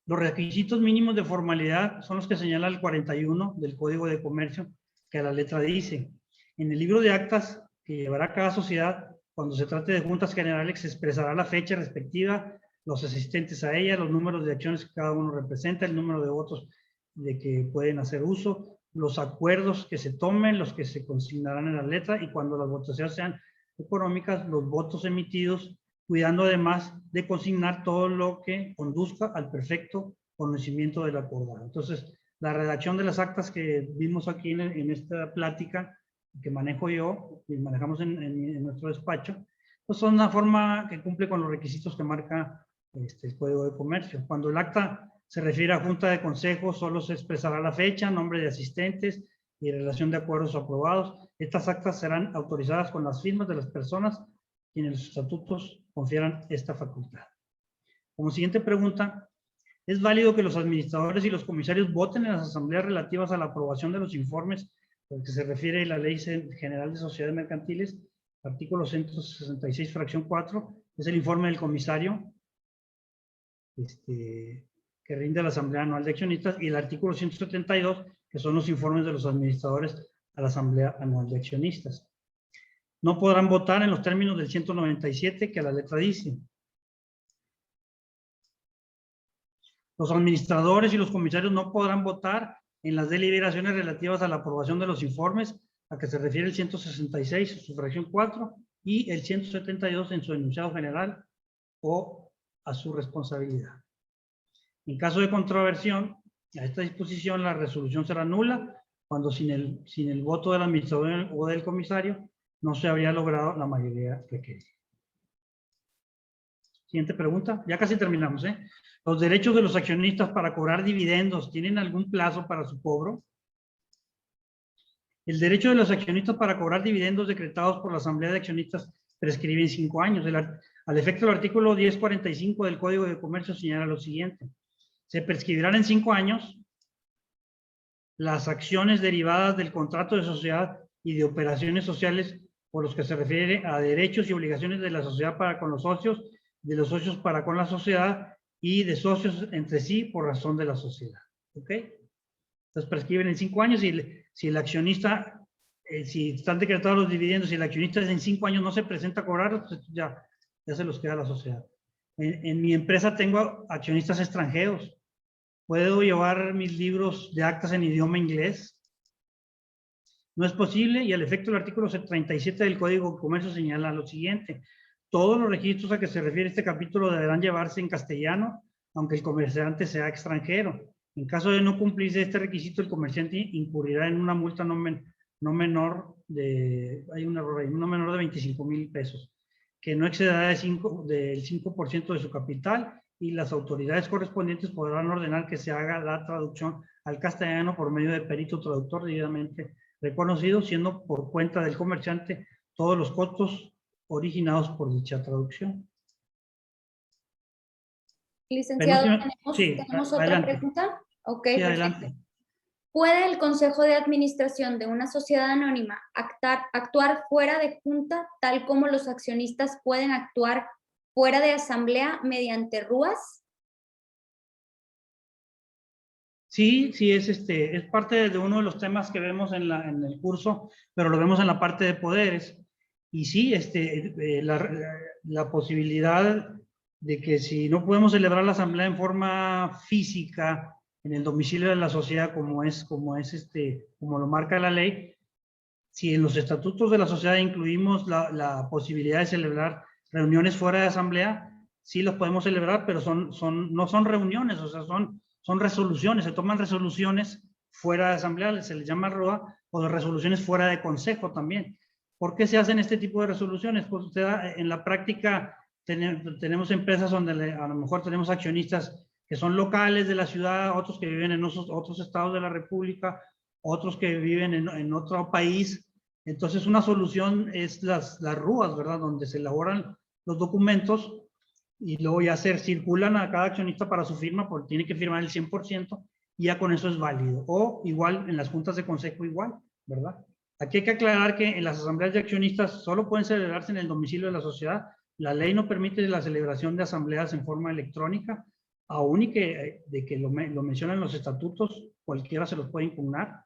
Los requisitos mínimos de formalidad son los que señala el 41 del Código de Comercio, que a la letra dice: en el libro de actas que llevará cada sociedad, cuando se trate de juntas generales, se expresará la fecha respectiva, los asistentes a ella, los números de acciones que cada uno representa, el número de votos de que pueden hacer uso, los acuerdos que se tomen, los que se consignarán en la letra, y cuando las votaciones sean económicas, los votos emitidos, cuidando además de consignar todo lo que conduzca al perfecto conocimiento del acordado. Entonces, La redacción de las actas que vimos aquí en esta plática, que manejo yo, y manejamos en nuestro despacho, pues son una forma que cumple con los requisitos que marca el Código de Comercio. Cuando el acta se refiere a junta de consejo, solo se expresará la fecha, nombre de asistentes y relación de acuerdos aprobados. Estas actas serán autorizadas con las firmas de las personas quienes los estatutos confieran esta facultad. Como siguiente pregunta, ¿es válido que los administradores y los comisarios voten en las asambleas relativas a la aprobación de los informes a los que se refiere la Ley General de Sociedades Mercantiles? Artículo 166, fracción 4, es el informe del comisario que rinde la Asamblea Anual de Accionistas, y el artículo 172, que son los informes de los administradores a la Asamblea Anual de Accionistas. No podrán votar en los términos del 197, que a la letra dice. Los administradores y los comisarios no podrán votar en las deliberaciones relativas a la aprobación de los informes a que se refiere el 166, su fracción 4, y el 172 en su enunciado general o a su responsabilidad. En caso de controversión a esta disposición, la resolución será nula cuando sin el voto del administrador o del comisario no se habría logrado la mayoría requerida. Siguiente pregunta. Ya casi terminamos, ¿eh? ¿Los derechos de los accionistas para cobrar dividendos tienen algún plazo para su cobro? El derecho de los accionistas para cobrar dividendos decretados por la Asamblea de Accionistas prescribe en 5 años. Al efecto del artículo 1045 del Código de Comercio señala lo siguiente. Se prescribirán en 5 años las acciones derivadas del contrato de sociedad y de operaciones sociales por los que se refiere a derechos y obligaciones de la sociedad para con los socios, de los socios para con la sociedad y de socios entre sí por razón de la sociedad. ¿Ok? Entonces prescriben en 5 años y si el accionista, si están decretados los dividendos y el accionista en 5 años no se presenta a cobrar, pues ya se los queda a la sociedad. En mi empresa tengo accionistas extranjeros. ¿Puedo llevar mis libros de actas en idioma inglés? No es posible, y al efecto del artículo 37 del Código de Comercio señala lo siguiente. Todos los registros a que se refiere este capítulo deberán llevarse en castellano, aunque el comerciante sea extranjero. En caso de no cumplirse este requisito, el comerciante incurrirá en una multa no menor de 25,000 pesos, que no excederá del 5% de su capital, y las autoridades correspondientes podrán ordenar que se haga la traducción al castellano por medio de perito traductor debidamente reconocido, siendo por cuenta del comerciante todos los costos originados por dicha traducción.
Licenciado,
Sí,
¿tenemos otra
adelante.
pregunta? Ok,
Sí,
perfecto.
adelante.
¿Puede el Consejo de Administración de una sociedad anónima actuar fuera de junta, tal como los accionistas pueden actuar fuera de asamblea mediante rúas?
Sí, sí, es parte de uno de los temas que vemos en el curso, pero lo vemos en la parte de poderes. Y sí, la posibilidad de que si no podemos celebrar la asamblea en forma física en el domicilio de la sociedad como lo marca la ley, si en los estatutos de la sociedad incluimos la posibilidad de celebrar reuniones fuera de asamblea, sí los podemos celebrar, pero no son reuniones, o sea, son resoluciones, se toman resoluciones fuera de asamblea, se les llama ROA, o de resoluciones fuera de consejo también. ¿Por qué se hacen este tipo de resoluciones? Pues en la práctica tenemos empresas donde a lo mejor tenemos accionistas que son locales de la ciudad, otros que viven en otros estados de la república, otros que viven en otro país. Entonces una solución es las RUAs, ¿verdad? Donde se elaboran los documentos y luego ya se circulan a cada accionista para su firma, porque tiene que firmar el 100% y ya con eso es válido. O igual en las juntas de consejo igual, ¿verdad? Aquí hay que aclarar que en las asambleas de accionistas solo pueden celebrarse en el domicilio de la sociedad. La ley no permite la celebración de asambleas en forma electrónica, aún y que lo mencionan los estatutos, cualquiera se los puede impugnar.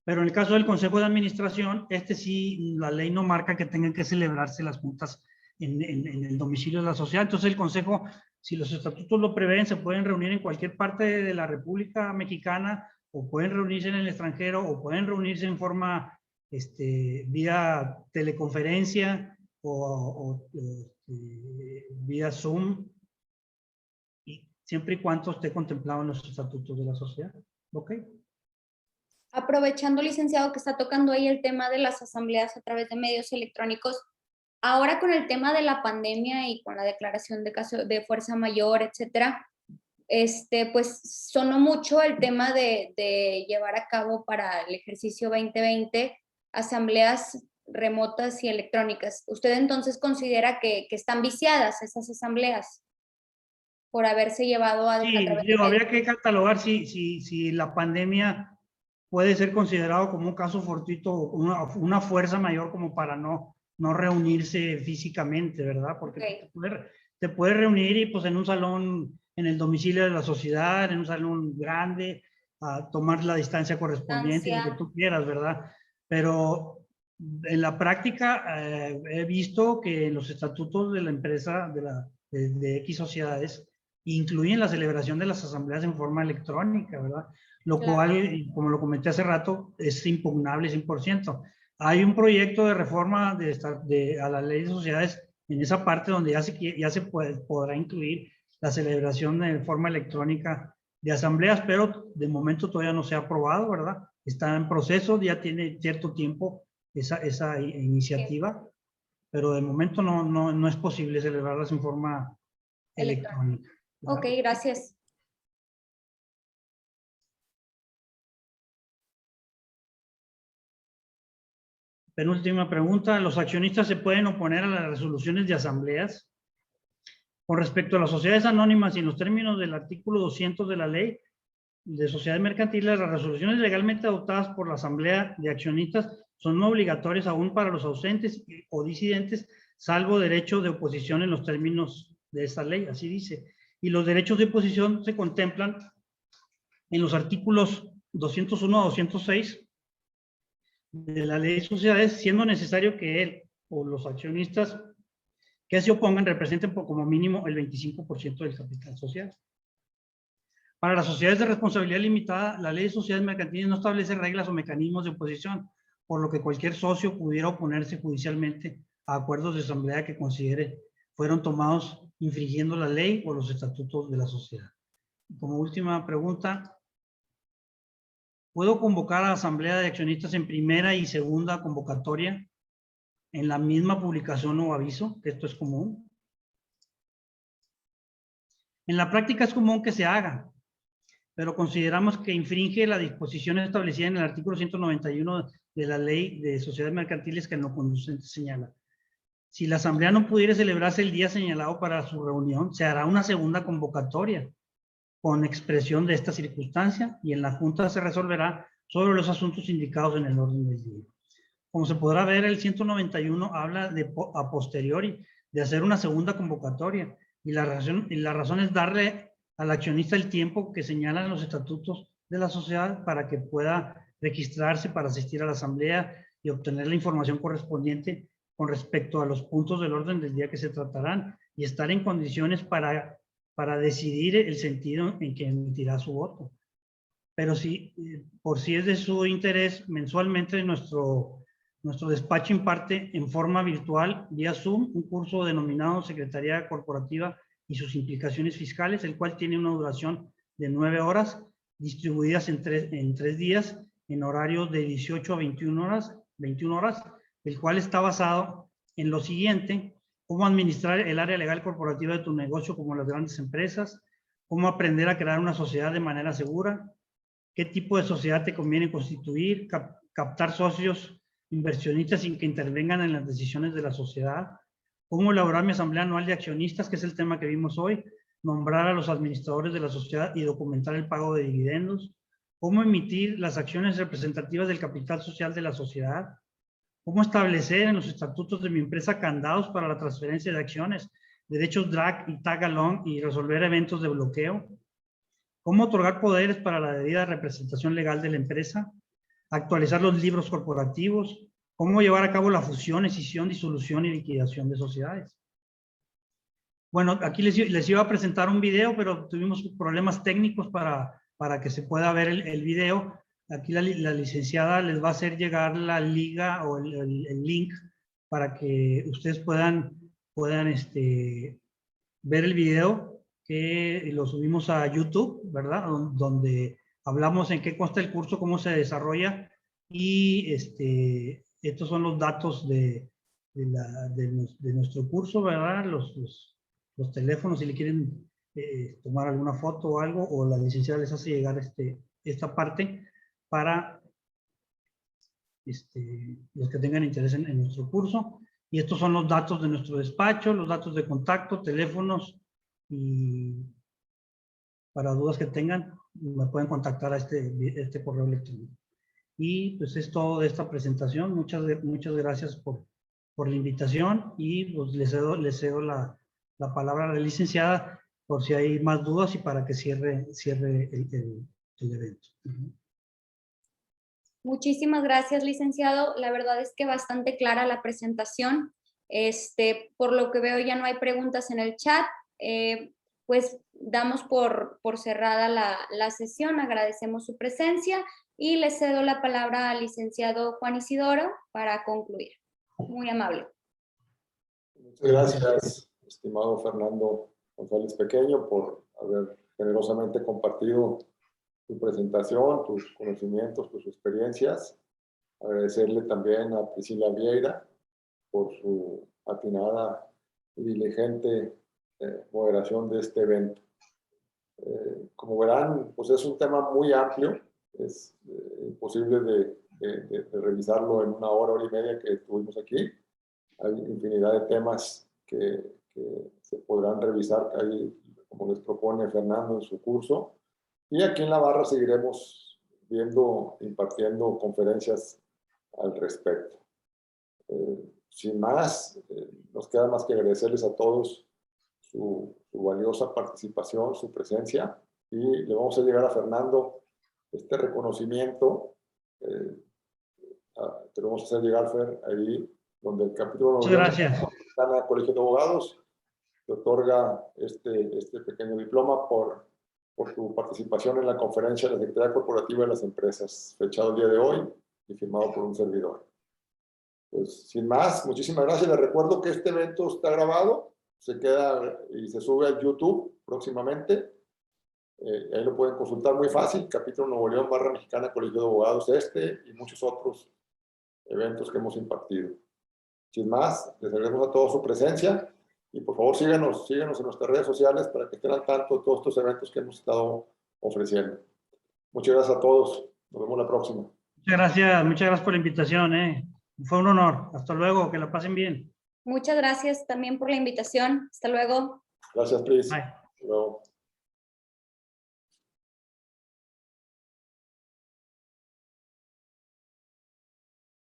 Pero en el caso del Consejo de Administración, sí, la ley no marca que tengan que celebrarse las juntas en el domicilio de la sociedad. Entonces el Consejo, si los estatutos lo prevén, se pueden reunir en cualquier parte de la República Mexicana, o pueden reunirse en el extranjero, o pueden reunirse en forma vía teleconferencia o vía Zoom, y siempre y cuando esté contemplado en los estatutos de la sociedad. ¿Ok?
Aprovechando, licenciado, que está tocando ahí el tema de las asambleas a través de medios electrónicos, ahora con el tema de la pandemia y con la declaración de caso de fuerza mayor, etcétera, pues sonó mucho el tema de llevar a cabo para el ejercicio 2020 asambleas remotas y electrónicas. ¿Usted entonces considera que están viciadas esas asambleas por haberse llevado a
Sí,
través de
digo, habría
medios?
que catalogar si la pandemia puede ser considerado como un caso fortuito, una fuerza mayor como para no reunirse físicamente, ¿verdad? Porque
Okay.
te puedes reunir y pues en un salón, en el domicilio de la sociedad, en un salón grande, a tomar la distancia correspondiente, lo que tú quieras, ¿verdad? Pero en la práctica he visto que los estatutos de la empresa, de X sociedades, incluyen la celebración de las asambleas en forma electrónica, ¿verdad? Lo cual, como lo comenté hace rato, es impugnable 100%. Hay un proyecto de reforma a la ley de sociedades en esa parte donde ya se podrá incluir la celebración de forma electrónica de asambleas, pero de momento todavía no se ha aprobado, ¿verdad? Está en proceso, ya tiene cierto tiempo esa iniciativa, pero de momento no es posible celebrarlas en forma electrónica.
Ok, gracias.
Penúltima pregunta. ¿Los accionistas se pueden oponer a las resoluciones de asambleas? Con respecto a las sociedades anónimas y en los términos del artículo 200 de la ley de sociedades mercantiles, las resoluciones legalmente adoptadas por la asamblea de accionistas son no obligatorias aún para los ausentes o disidentes, salvo derecho de oposición en los términos de esta ley, así dice. Y los derechos de oposición se contemplan en los artículos 201 a 206 de la ley de sociedades, siendo necesario que él o los accionistas que se opongan representen por como mínimo el 25% del capital social. Para las sociedades de responsabilidad limitada, la ley de sociedades mercantiles no establece reglas o mecanismos de oposición, por lo que cualquier socio pudiera oponerse judicialmente a acuerdos de asamblea que considere fueron tomados infringiendo la ley o los estatutos de la sociedad. Como última pregunta, ¿puedo convocar a la asamblea de accionistas en primera y segunda convocatoria en la misma publicación o aviso? Que esto es común. En la práctica es común que se haga, pero consideramos que infringe la disposición establecida en el artículo 191 de la Ley de Sociedades Mercantiles que en lo conducente señala. Si la asamblea no pudiera celebrarse el día señalado para su reunión, se hará una segunda convocatoria con expresión de esta circunstancia y en la Junta se resolverá sobre los asuntos indicados en el orden del día. Como se podrá ver, el 191 habla de a posteriori de hacer una segunda convocatoria y la razón es darle al accionista el tiempo que señalan los estatutos de la sociedad para que pueda registrarse para asistir a la asamblea y obtener la información correspondiente con respecto a los puntos del orden del día que se tratarán y estar en condiciones para decidir el sentido en que emitirá su voto. Pero si, por si es de su interés, mensualmente nuestro despacho imparte en forma virtual, vía Zoom, un curso denominado Secretaría Corporativa y sus implicaciones fiscales, el cual tiene una duración de 9 horas, distribuidas en tres días, en horarios de 18 a 21 horas, el cual está basado en lo siguiente: cómo administrar el área legal corporativa de tu negocio como las grandes empresas, cómo aprender a crear una sociedad de manera segura, qué tipo de sociedad te conviene constituir, captar socios inversionistas sin que intervengan en las decisiones de la sociedad, cómo elaborar mi asamblea anual de accionistas, que es el tema que vimos hoy, nombrar a los administradores de la sociedad y documentar el pago de dividendos, cómo emitir las acciones representativas del capital social de la sociedad, cómo establecer en los estatutos de mi empresa candados para la transferencia de acciones, derechos drag y tag along y resolver eventos de bloqueo, cómo otorgar poderes para la debida representación legal de la empresa, actualizar los libros corporativos, cómo llevar a cabo la fusión, escisión, disolución y liquidación de sociedades. Bueno, aquí les iba a presentar un video, pero tuvimos problemas técnicos para que se pueda ver el video. Aquí la licenciada les va a hacer llegar la liga o el link para que ustedes puedan ver el video, que lo subimos a YouTube, ¿verdad? Donde hablamos en qué consta el curso, cómo se desarrolla y estos son los datos de nuestro curso, ¿verdad? Los teléfonos, si le quieren tomar alguna foto o algo, o la licenciada les hace llegar esta parte para los que tengan interés en nuestro curso. Y estos son los datos de nuestro despacho, los datos de contacto, teléfonos, y para dudas que tengan, me pueden contactar a este correo electrónico. Y pues es todo de esta presentación. Muchas gracias por la invitación y pues le cedo la palabra a la licenciada por si hay más dudas y para que cierre el evento.
Muchísimas gracias, licenciado. La verdad es que bastante clara la presentación. Por lo que veo ya no hay preguntas en el chat. Pues damos por cerrada la sesión. Agradecemos su presencia y le cedo la palabra al licenciado Juan Isidoro para concluir. Muy amable.
Muchas gracias, estimado Fernando González Pequeño, por haber generosamente compartido tu presentación, tus conocimientos, tus experiencias. Agradecerle también a Priscila Vieira por su atinada y diligente moderación de este evento. Como verán, pues es un tema muy amplio, es imposible de revisarlo en una hora y media que tuvimos aquí. Hay infinidad de temas que se podrán revisar, ahí, como les propone Fernando en su curso. Y aquí en la barra seguiremos impartiendo conferencias al respecto. Sin más, nos queda más que agradecerles a todos su valiosa participación, su presencia, y le vamos a llegar a Fernando este reconocimiento. Te lo vamos a hacer llegar, Fer, ahí donde el capítulo
Muchas gracias.
Del Colegio de Abogados te otorga este pequeño diploma por tu participación en la conferencia de la Secretaría Corporativa de las Empresas, fechado el día de hoy y firmado por un servidor. Pues sin más, muchísimas gracias. Les recuerdo que este evento está grabado, se queda y se sube a YouTube próximamente. Ahí lo pueden consultar muy fácil, capítulo Nuevo León, barra Mexicana, Colegio de Abogados, y muchos otros eventos que hemos impartido. Sin más, les agradecemos a todos su presencia y por favor síganos en nuestras redes sociales para que estén al tanto de todos estos eventos que hemos estado ofreciendo. Muchas gracias a todos. Nos vemos la próxima.
Muchas gracias por la invitación. Fue un honor. Hasta luego, que la pasen bien.
Muchas gracias también por la invitación. Hasta luego.
Gracias, Pris.
Bye.
Hasta luego.